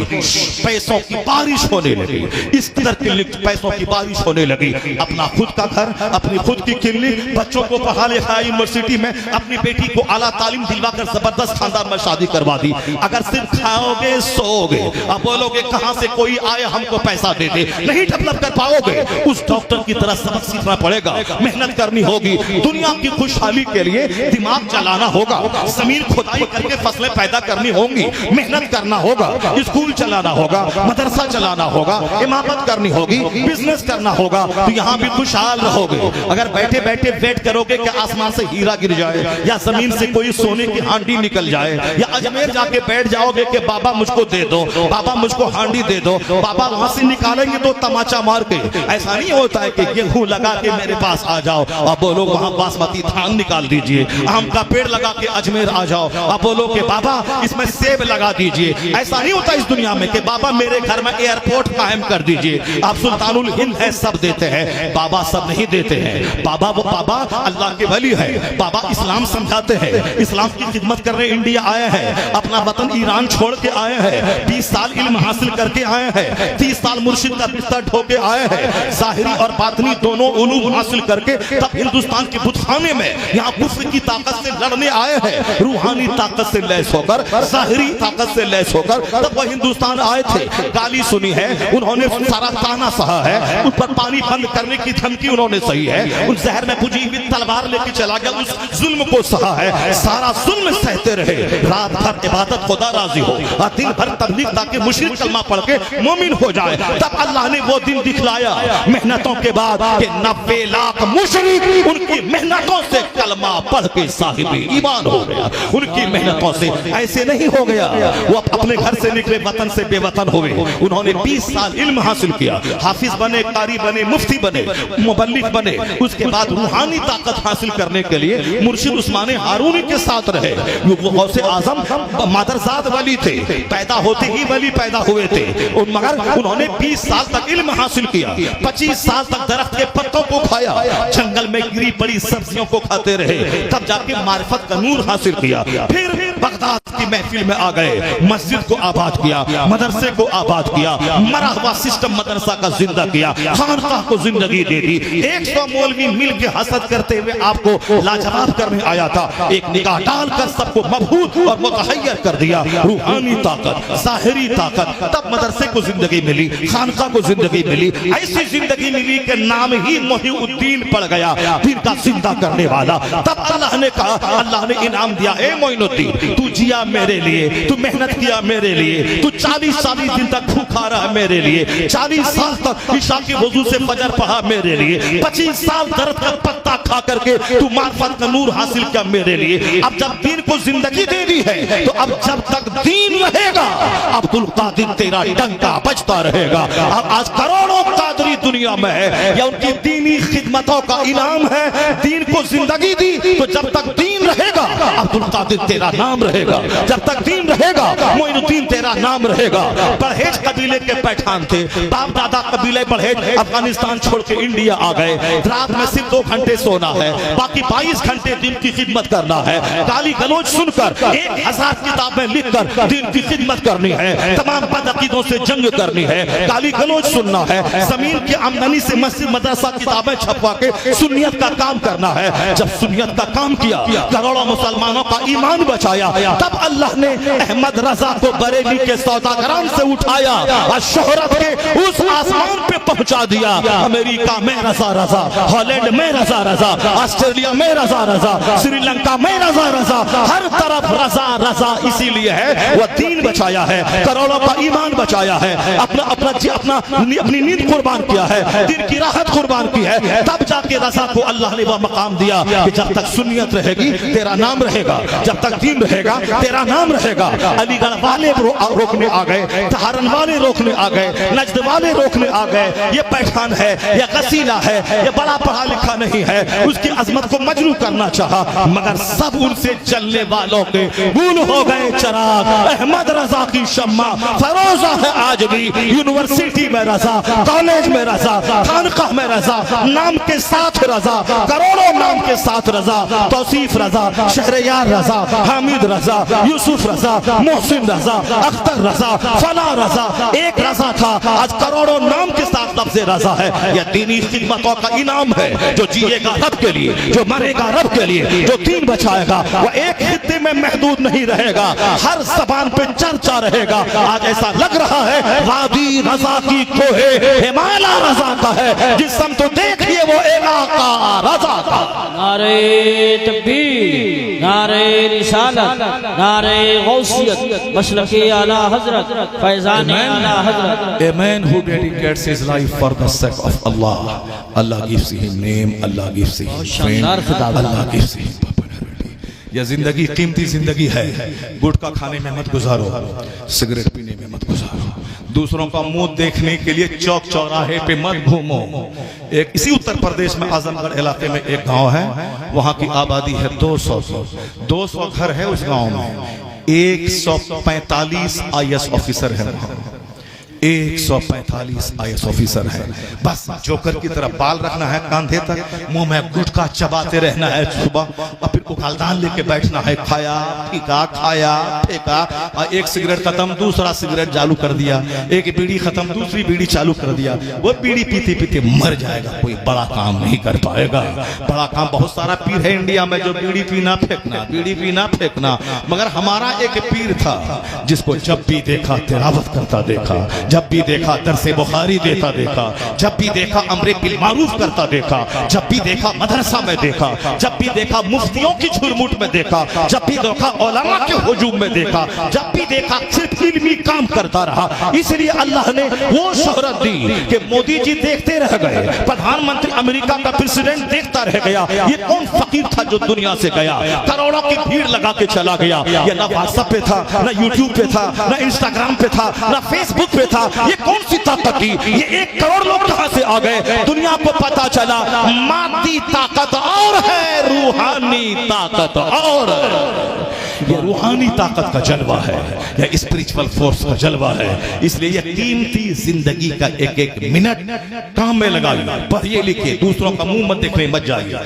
पैसों की बारिश होने लगी, इस तरह क्लिनिक पैसों की बारिश होने लगी। अपना खुद का घर, अपनी खुद की क्लिनिक, बच्चों को पढ़ा लिखा यूनिवर्सिटी में, अपनी बेटी को आला तालीम दिलवाकर जबरदस्त खानदान में शादी करवा दी। अगर सिर्फ खाओगे सोओगे, अब बोलोगे कहां से कोई आए हमको पैसा दे दे, नहीं डेवलप कर पाओगे। उस डॉक्टर की तरह सबक सीखना पड़ेगा, मेहनत करनी होगी। दुनिया की खुशहाली के लिए दिमाग चलाना होगा, जमीन खुदाई करके फसलें पैदा करनी होंगी, मेहनत करना होगा, स्कूल चलाना होगा, मदरसा चलाना होगा, इमामत करनी होगी, बिजनेस करना होगा। तो यहाँ भी खुशहाल रहोगे। अगर बैठे बैठे वेट करोगे कि आसमान से हीरा गिर जाए या जमीन से कोई सोने की हांडी निकल जाए, या अजमेर जाके बैठ जाओगे कि बाबा मुझको दे दो, बाबा मुझको हांडी दे दो, बाबा वहां से निकालेंगे तो तमाचा मार के। ऐसा नहीं होता है कि गेहूं लगा के मेरे पास आ जाओ, अब बोलो वहां बासमती धान निकाल दीजिए। आम का पेड़ लगा के अजमेर आ जाओ, अब बोलो कि बाबा इसमें सेब लगा दीजिए। ऐसा नहीं होता इस दुनिया में कि बाबा मेरे घर में एयरपोर्ट कायम कर दीजिए। आप सुल्तानुल हिंद है, सब देते हैं, बाबा सब नहीं देते हैं। बाबा वो बाबा अल्लाह के वली है। बाबा इस्लाम समझाते हैं, इस्लाम की खिदमत करने इंडिया आए हैं, अपना वतन ईरान छोड़ के आए हैं, 20 साल इल्म हासिल करके आए हैं, 30 साल मुर्शिद का बिस्तर ढोके आए हैं, ज़ाहिरी और बातनी दोनों उलूम हासिल करके तब हिंदुस्तान के बुतखाने में यहाँ कुफ्र की ताकत से लड़ने आए हैं। रूहानी ताकत से लैस होकर, ज़ाहिरी ताकत से लैस होकर तब वह हिंदुस्तान आए थे। गाली सुनी है उन्होंने, सारा ताना सहा है, उन पर पानी बंद करने की धमकी उन्होंने सही है, उन जहर में बुझी हुई तलवार लेके चला गया, उस जुल्म को सहा है, सारा जुल्म सहते रहे। रात भर इबादत खुदा राजी हो और दिन भर तबलीग ताकि मुशरिक कलमा पढ़ के मोमिन हो जाए। तब अल्लाह ने वो दिन दिखलाया मेहनतों के बाद कि 90 लाख मुशरिक उनकी मेहनतों से कलमा पढ़ के साहिब ईमान हो गया। उनकी मेहनतों से ऐसे नहीं हो गया, वो अपने घर से निकले वतन से बेवतन हुए। उन्होंने 20 साल इल्म हासिल किया, हाफिज बने, कारी बने, मुफ्ती बने, मुबल्लिग बने। उसके बाद रूहानी ताकत हासिल करने के लिए मुर्शिद उस्माने हारूनी के साथ रहे। वो गौसे आजम मादरजाद वली थे, पैदा होते ही वली पैदा हुए थे, मगर उन्होंने 20 साल तक इल्म हासिल किया, 25 साल तक दरख्त के पत्तों को खाया, जंगल में गिरी पड़ी सब्जियों को खाते रहे, तब जाके मारिफत का नूर हासिल किया। फिर बगदाद की महफिल में आ गए, मस्जिद को आबाद किया, मदरसे को आबाद किया, मरा हुआ सिस्टम मदरसा का जिंदा किया, खानकाह को जिंदगी दे दी। 100 मौलवी मिल के हसद करते हुए आपको लाजवाब करने आया था, एक निगाह डालकर सबको मबहूत और मुतहय्यर कर दिया। रूहानी ताकत, ज़ाहिरी ताकत, तब मदरसे को जिंदगी मिली, खानकाह को जिंदगी मिली, ऐसी जिंदगी मिली कि नाम ही मोहिउद्दीन पड़ गया, दिन का जिंदा करने वाला। तब अल्लाह ने कहा, अल्लाह ने इनाम दिया, ए मोइनुद्दीन तू जिया मेरे लिए, तू मेहनत किया मेरे लिए, तू 40 दिन तक भूखा रहा मेरे लिए, 40 साल तक ईशा के वजू से फजर पढ़ा मेरे लिए, 25 साल दर्द का पत्ता खा करके तू मार्फत का नूर हासिल किया मेरे लिए। अब जब दीन को जिंदगी दे दी है तो अब जब तक दीन रहेगा अब्दुल कादिर तेरा डंका बजता रहेगा। अब आज करोड़ों कादरी दुनिया में है, या उनकी दीनी खिदमतों का इनाम है, दीन को जिंदगी दी तो जब तक दीन रहेगा अब्दुल कादिर तेरा नाम रहेगा, जब तक दीन रहेगा मोइनुद्दीन तेरा नाम रहेगा। बरहेज कबीले के पैठान थे, बाप दादा कबीले बरहेज अफगानिस्तान छोड़ के इंडिया आ गए। रात में सिर्फ 2 घंटे सोना है, बाकी 22 घंटे दिन की खिदमत करना है। गाली गलौज सुनकर 1000 किताबें लिखकर दिन की खिदमत करनी है, तमाम बदअकीदों से जंग करनी है, गाली गलौज सुनना है, जमीन की आमदनी से मस्जिद मदरसा किताबें छपवा के सुन्नियत का काम करना है। जब सुन्नियत का काम किया, करोड़ों मुसलमानों का ईमान बचाया, तब अल्लाह ने अहमद रजा को बरेली के सौदागरान से उठाया और शोहरत के उस आसमान पे पहुंचा दिया। अमेरिका में रजा रजा, हॉलैंड में रजा रजा, ऑस्ट्रेलिया में रजा रजा, श्रीलंका में रजा रजा, हर तरफ रजा रजा। इसीलिए है वह दीन बचाया है, करोड़ों का ईमान बचाया है, अपनी नींद कुर्बान किया है, दिन की राहत कुर्बान की है। तब जाके रजा को अल्लाह ने वह मकाम दिया कि जब तक सुन्नियत रहेगी तेरा नाम रहेगा, जब तक दीन रहेगा तेरा नाम रहेगा। अलीगढ़ वाले रोकने आ गए, सहारन वाले रोकने आ गए, नजद वाले रोकने आ गए। ये पैठान है, ये कसीला है, ये बड़ा पढ़ा लिखा नहीं है, उसकी अजमत को मजरू करना चाहा, मगर सब उनसे चलने वालों के गुल हो गए चिराग। अहमद रजा की शम्मा फरोजा है आज भी, यूनिवर्सिटी में रजा, कॉलेज में रजा, खानकाह में रजा, नाम के साथ रजा, करोड़ों नाम के साथ रजा, तौसीफ रजा, शहरयार रजा, हामिद रजा, यूसुफ रजा, मोहसिन रजा, अख्तर रजा, फला रजा, एक रजा था, आज करोड़ों नाम के साथ लफ्ज़ रजा है। यह दीनी खिदमतों का इनाम है, जो जिएगा रब के लिए, जो मरेगा रब के लिए, जो दीन बचाएगा वह एक खित्ते में महदूद नहीं रहेगा, हर ज़बान पे चर्चा रहेगा। आज ऐसा लग रहा है वादी रजा की कोहे हिमालय रजा का है, जिस सम तो देखिए वो इलाका रजा का। नारे तकबीर, नारे रिसालत, नारे गौसियत, मसलके आला हजरत, फैज़ाने आला हजरत। A man who dedicates his life for the sake of Allah, Allah gives him name, Allah gives him fame, Allah gives him popularity. यह जिंदगी कीमती जिंदगी है, गुटखा खाने में मत गुजारो, सिगरेट पीने में मत गुजारो, दूसरों का मुंह देखने के लिए चौक चौराहे पे मत घूमो। एक इसी उत्तर प्रदेश में आजमगढ़ इलाके में एक गांव है, वहां की आबादी है 200 घर है उस गांव में। 145 IAS ऑफिसर है वहां, 145 IAS ऑफिसर है। बस जोकर की तरह बाल रखना है कांधे तक, मुंह में गुटखा चबाते रहना है सुबह, और फिर उखालदान लेके बैठना है, खाया फीका खाया फेंका, और एक सिगरेट खत्म दूसरा सिगरेट चालू कर दिया, एक बीड़ी खत्म दूसरी बीड़ी चालू कर दिया। वो बीड़ी पीते पीते मर जाएगा, कोई बड़ा काम नहीं कर पाएगा। बड़ा काम बहुत सारा पीर है इंडिया में जो बीड़ी पीना फेंकना, बीड़ी पीना फेंकना, मगर हमारा एक पीर था जिसको जब भी देखा तिलावत करता देखा, जब भी देखा दरसे बुखारी देता देखा, जब भी देखा अमरे बिल मारूफ करता देखा, जब भी देखा मदरसा में देखा, जब भी देखा मुफ्तियों की झुरमुट में देखा, जब भी देखा उलमा के हुजूम में देखा, जब भी देखा सिर्फ इल्मी काम करता रहा। इसलिए अल्लाह ने वो शोहरत दी कि मोदी जी देखते रह गए, प्रधानमंत्री अमेरिका का प्रेसिडेंट देखता रह गया। ये कौन फकीर था जो दुनिया से गया, करोड़ों की भीड़ लगा के चला गया। ये ना व्हाट्सएप पे था, ना यूट्यूब पे था, ना इंस्टाग्राम पे था, ना फेसबुक पे था। ये कौन सी ताकत थी? ये 1 करोड़ लोग कहां से आ गए? दुनिया को पता चला मादी ताकत और है, रूहानी ताकत और। ये रूहानी ताकत का जलवा है, यह स्पिरिचुअल फोर्स का जलवा है। इसलिए यह कीमती जिंदगी का एक एक मिनट काम में लगाइए, पढ़िए लिखिए, दूसरों का मुंह मत देखने मत जाइए।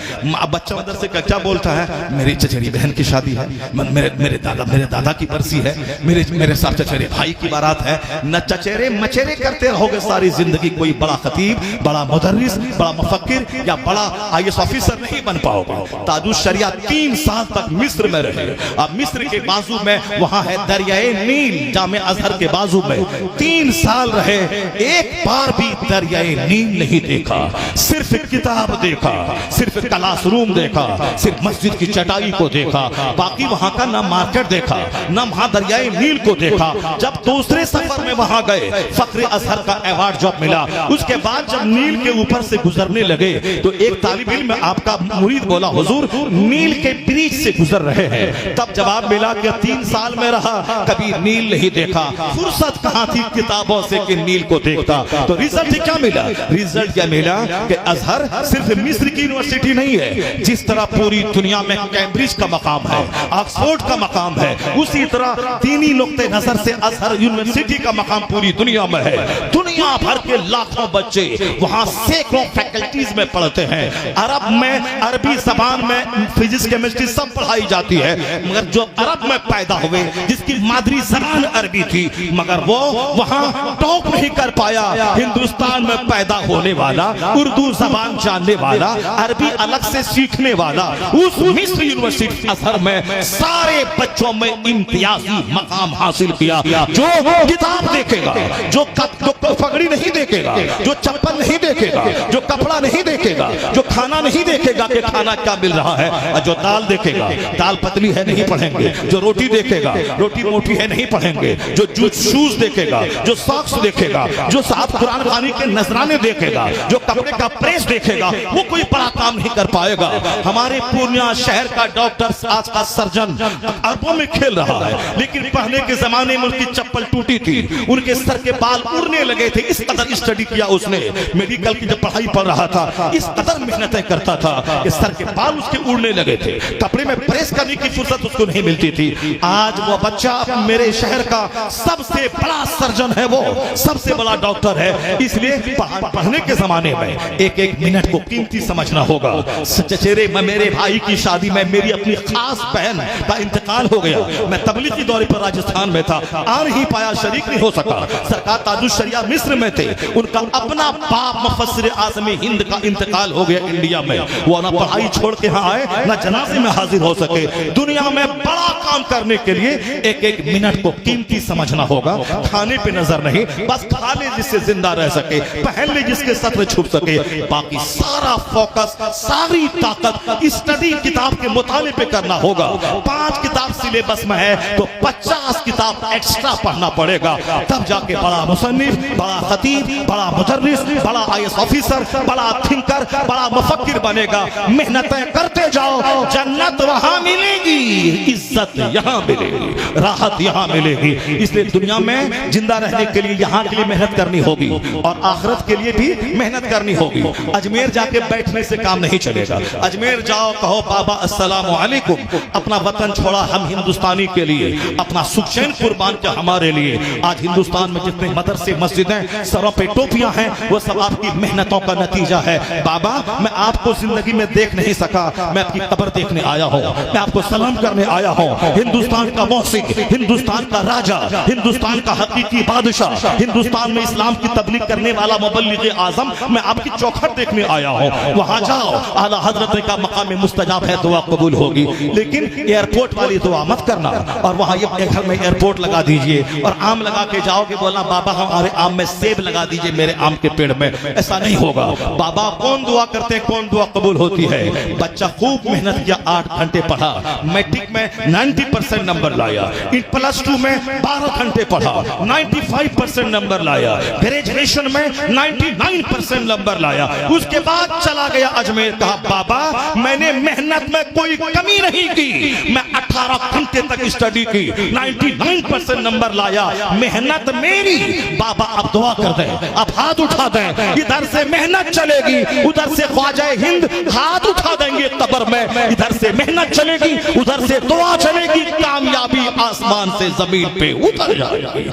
बच्चा मदरसे का क्या बोलता है, मेरी चचेरी बहन की शादी है, मेरे दादा की बरसी है, मेरे साथ चचेरे भाई की बारात है। न चचेरे मचेरे करते रहोगे सारी जिंदगी, कोई बड़ा खतीब, बड़ा मुदर्रिस, बड़ा मुफक्किर या बड़ा IAS ऑफिसर नहीं बन पाओगे। ताजुश शरिया 3 साल तक मिस्र में रहे। अब मिस्र के बाजू में वहां है दरियाए नील, जामे अजहर के बाजू में 3 साल रहे, एक बार भी दरियाए नील नहीं देखा, सिर्फ किताब देखा, सिर्फ क्लासरूम देखा, सिर्फ मस्जिद की चटाई को देखा, बाकी वहां का ना मार्केट देखा, ना वहां दरियाए नील को देखा। जब दूसरे सफर में वहां गए, फख्र अजहर का अवार्ड जब मिला, उसके बाद जब नील के ऊपर से गुजरने लगे तो एक तालिब इल्म आपका मुरीद बोला, हुजूर नील के ब्रिज से गुजर रहे हैं। तब जवाब मिला कि 3 साल में रहा, कभी नील नहीं देखा, फुर्सत कहां थी किताबों से कि नील को देखता। तो रिजल्ट क्या मिला? रिजल्ट क्या मिला कि अजहर सिर्फ मिस्र की यूनिवर्सिटी नहीं है, जिस तरह पूरी दुनिया में कैम्ब्रिज का मकाम है, ऑक्सफोर्ड का मकाम है, उसी तरह दीनी नुक्ते नजर से अजहर यूनिवर्सिटी का मकाम पूरी दुनिया में है। दुनिया भर के लाखों बच्चे वहां सैकड़ों फैकल्टीज में पढ़ते हैं। अरब में अरबी जबान में फिजिक्स केमिस्ट्री सब पढ़ाई जाती है, मगर जो अरब में पैदा हुए, जिसकी मादरी जबान अरबी थी, मगर वो वहां टॉप नहीं कर पाया। हिंदुस्तान में पैदा होने वाला, उर्दू जबान जानने वाला, अरबी अलग से सीखने वाला, उस मिस्र यूनिवर्सिटी अजहर में सारे बच्चों में इम्तियाजी मकाम हासिल किया। जो किताब देखेगा, जो पगड़ी नहीं देखेगा, जो चप्पल नहीं देखेगा, जो कपड़ा नहीं देखेगा, जो खाना नहीं देखेगा कि खाना क्या मिल रहा है, और जो दाल देखेगा, दाल पतली है नहीं पढ़ेंगे, जो रोटी देखेगा, रोटी मोटी है नहीं पढ़ेंगे, जो शूज देखेगा, जो सॉक्स देखेगा, जो साथ कुरान खानी के नजराने देखेगा, जो कपड़े का प्रेस देखेगा, वो कोई बड़ा काम नहीं कर पाएगा। हमारे पूर्णिया शहर का डॉक्टर आज का सर्जन अरबों में खेल रहा है, लेकिन पहले के जमाने में उनकी चप्पल टूटी थी, उनके सर के बाल उड़ने लगे थे। इस कदर स्टडी किया उसने, मेडिकल की जब पढ़ाई पढ़ रहा था, इस कदर मेहनतें करता था कि सर के बाल उसके उड़ने लगे थे, कपड़े में प्रेस करने की फुर्सत उसको नहीं मिलती थी। आज वो बच्चा मेरे शहर का सबसे बड़ा सर्जन है, वो सबसे बड़ा डॉक्टर है। इसलिए पढ़ने के जमाने में एक एक मिनट को कीमती समझना होगा। चचेरे मेरे भाई की शादी में मेरी अपनी खास बहन का इंतकाल हो गया, मैं तबलीग की दौरे पर राजस्थान में था, आ नहीं पाया, शरीक नहीं हो सका। सरकार ताजुश शरिया मिस्र में थे, उनका अपना बाप मुफस्सिर आज़म हिंद का इंतकाल हो गया इंडिया में। वो ना पढ़ाई छोड़ के यहाँ आए, ना जनाजे में हाजिर हो सके। दुनिया में बड़ा काम करने के लिए एक एक मिनट को कीमती समझना होगा। खाने पे नजर नहीं, बस खा ले जिससे जिंदा रह सके, पहन ले जिसके सत्र छुप सके, बाकी सारा फोकस, सारी ताकत स्टडी किताब के मुताले पे करना होगा। 5 किताब सिलेबस में है तो 50 किताब एक्स्ट्रा पढ़ना पड़ेगा, तब जाके बड़ा मुसन्निफ, बड़ा खतीब, बड़ा मुदर्रिस, बड़ा IAS ऑफिसर, बड़ा थिंकर, बड़ा मुफक्किर बनेगा। मेहनतें करते जाओ, जन्नत वहां मिलेगी। इज्जत यहाँ मिलेगी, राहत यहाँ मिलेगी। इसलिए दुनिया में जिंदा रहने के लिए यहाँ के लिए मेहनत करनी होगी और आखिरत के लिए भी मेहनत करनी होगी। अजमेर जाके बैठने से काम नहीं चलेगा। अजमेर जाओ, कहो बाबा अस्सलामु अलैकुम, अपना वतन छोड़ा हम हिंदुस्तानी के लिए, अपना सुख चैन कुर्बान किया हमारे लिए। आज हिंदुस्तान में जितने मदरसे मस्जिदें सरों पे टोपियां हैं, वो सब आपकी मेहनतों का नतीजा है। बाबा मैं आपको जिंदगी में देख नहीं सका, मैं आपकी कब्र देखने आया हूँ, मैं आपको सलाम करने आया हूँ। हिंदुस्तान का मौसिक, हिंदुस्तान का राजा, हिंदुस्तान का हकीकी बादशाह, हिंदुस्तान में इस्लाम की तबलीग करने वाला मुबल्लिग आजम, मैं आपकी चौखट देखने आया हूँ। वहां जाओ, आला हजरत ने कहा मकाम मुस्तजाब है, दुआ कबूल होगी। लेकिन एयरपोर्ट वाली दुआ मत करना और वहां ये घर में एयरपोर्ट लगा दीजिए और आम लगा के जाओगे, बोलना बाबा हमारे आम में सेब लगा दीजिए मेरे आम के पेड़ में। ऐसा नहीं होगा। बाबा कौन दुआ करते हैं, कौन दुआ कबूल होती है? बच्चा खूब मेहनत किया, 8 घंटे पढ़ा, मैट्रिक में 90% नंबर लाया, +2 में 12 घंटे पढ़ा, 95% नंबर लाया, ग्रेजुएशन में 99% नंबर लाया। उसके बाद चला गया अजमेर। कहा बाबा मैंने मेहनत में कोई कमी नहीं की, मैं 18 घंटे तक स्टडी की, 99% नंबर लाया, मेहनत मेरी। बाबा अब दुआ कर दें, अब हाथ उठा दें, इधर से मेहनत चलेगी, उधर से ख्वाजा हिंद हाथ उठा देंगे कब्र में, इधर से मेहनत चलेगी, उधर से दुआ चलेगी, कामयाबी आसमान से जमीन पे उतर जाएगी,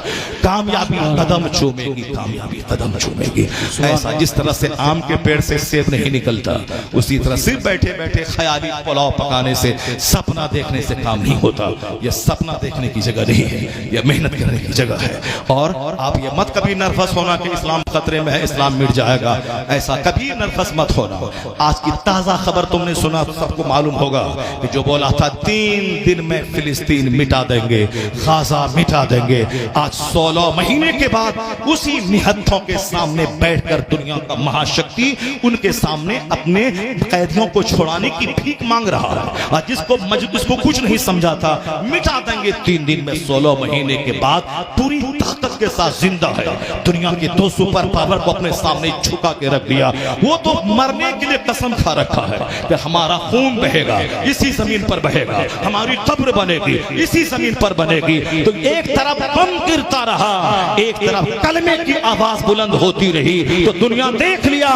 कामयाबी कदम चूमेगी, कामयाबी कदम चूमेगी। ऐसा जिस तरह से आम के पेड़ से सेब नहीं निकलता, उसी तरह सिर्फ बैठे बैठे ख्याली पुलाव पकाने से, सपना देखने से काम नहीं होता। यह सपना देखने की जगह नहीं है, यह मेहनत करने की जगह है। और आप ये मत कभी नर्वस होना कि इस्लाम खतरे में है, इस्लाम मिट जाएगा, ऐसा कभी नर्वस मत होना। आज की ताजा खबर तुमने सुना तो सबको मालूम होगा कि जो बोला था 3 दिन में फिलिस्तीन मिटा देंगे, गाजा मिटा देंगे, आज 16 महीने के बाद उसी निहत्थों के सामने बैठकर दुनिया का महाशक्ति उनके सामने अपने कैदियों को छुड़ाने की भीख मांग रहा है। और जिसको कुछ नहीं समझा था, मिटा देंगे 3 दिन में, 16 महीने के बाद पूरी ताकत के साथ जिंदा है। दुनिया के 2 सुपर पावर को अपने सामने झुका के रख दिया। वो तो मरने के लिए कसम खा रखा है कि हमारा खून बहेगा, इसी जमीन पर बहेगा, हमारी कब्र बनेगी, इसी जमीन पर बनेगी। तो एक तरफ बम गिरता रहा, एक तरफ कलमे की आवाज बुलंद होती रही, तो दुनिया देख लिया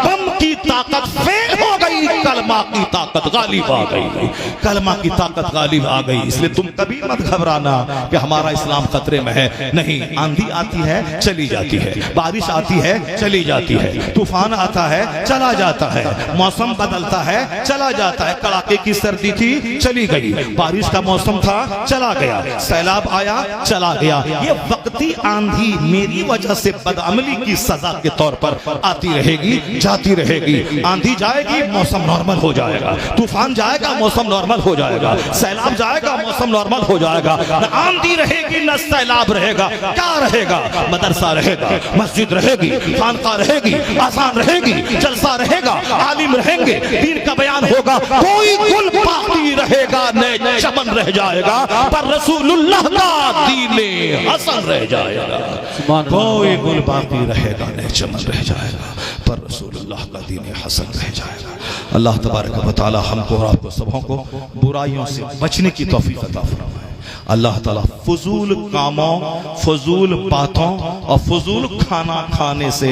बम की ताकत फेल हो गई, कलमा की ताकत गालिब आ गई, कलमा की ताकत गालिब आ गई। इसलिए तुम कभी मत घबराना कि हमारा इस्लाम खतरे में है। नहीं, आंधी आती है चली जाती है, बारिश आती है चली जाती है, तूफान आता है चला जाता है, मौसम बदलता है चला जाता है। कड़ाके की सर्दी थी चली गई, बारिश का मौसम था चला गया, सैलाब आया चला गया। ये वक्ती आंधी मेरी वजह से बदअमली की सजा के तौर पर आती रहेगी, जाती रहेगी। आंधी जाएगी, मौसम नॉर्मल हो जाएगा, तूफान जाएगा, मौसम नॉर्मल हो जाएगा, सैलाब जाएगा, मौसम नॉर्मल हो जाएगा। न आंधी रहेगी न सैलाब रहेगा, क्या रहेगा? मदरसा रहेगा, मस्जिद रहेगी, खानका रहेगी, आसान रहेगी, जलसा रहेगा, आलिम रहेंगे, दीन का बयान होगा, कोई गुल बाकी रहेगा न चमन रह जाएगा, पर रसूलुल्लाह का दीने हसन रह जाएगा। कोई गुल बाकी रहेगा न चमन रह जाएगा, पर रसूलुल्लाह का दीने हसन रह जाएगा। अल्लाह तबारक व तआला हमको और आपको सबों को बुराइयों से बचने की तौफीक अता फरमाए। अल्लाह ताला फजूल कामों, फजूल बातों और फजूल खाना खाने से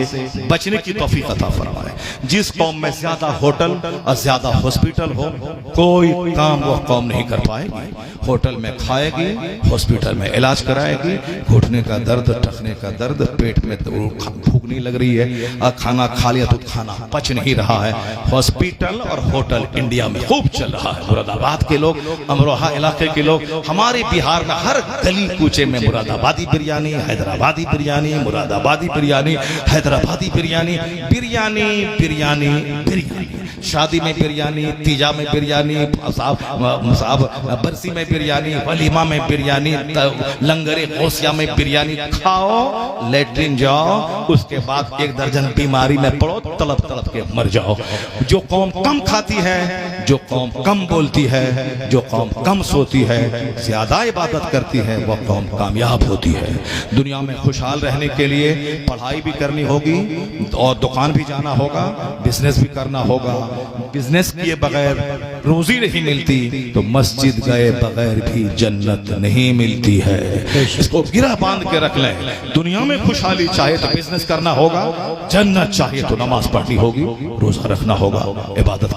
बचने की तौफीक अता फरमाए। जिस कौम में ज्यादा होटल और ज्यादा हॉस्पिटल हो, कोई काम वो कौम नहीं कर पाएगी। होटल में खाएगी, हॉस्पिटल में इलाज कराएगी, घुटने का दर्द, टखने का दर्द, पेट में भूख नहीं लग रही है और खाना खा लिया तो खाना पच नहीं रहा है। हॉस्पिटल और होटल इंडिया में खूब चल रहा है। मुरादाबाद के लोग, अमरोहा इलाके के लोग, हमारे बिहार में हर गली कूचे में मुरादाबादी बिरयानी, हैदराबादी बिरयानी, मुरादाबादी बिरयानी, हैदराबादी बिरयानी, बिरयानी बिरयानी बिरयानी, शादी में बिरयानी, तीजा में बिरयानी, बरसी में बिरयानी, वलीमा में बिरयानी, लंगरे गौसिया में बिरयानी। खाओ, लेटरिन जाओ, उसके बाद 1 दर्जन बीमारी में पड़ो, तड़प तड़प के मर जाओ। जो कौम कम खाती है, जो कौम कम बोलती है, जो कौम कम सोती है, ज्यादा इबादत करती है, वह कौम कामयाब होती है। दुनिया में खुशहाल रहने के लिए पढ़ाई भी करनी होगी और दुकान भी जाना होगा, बिजनेस भी करना होगा। बिजनेस किए बगैर रोजी नहीं मिलती तो मस्जिद गए बगैर भी जन्नत नहीं मिलती है। इसको गिरा बांध के रख लें। दुनिया में खुशहाली चाहे तो बिजनेस करना होगा, जन्नत चाहिए तो नमाज पढ़नी होगी, रोजा रखना होगा, इबादत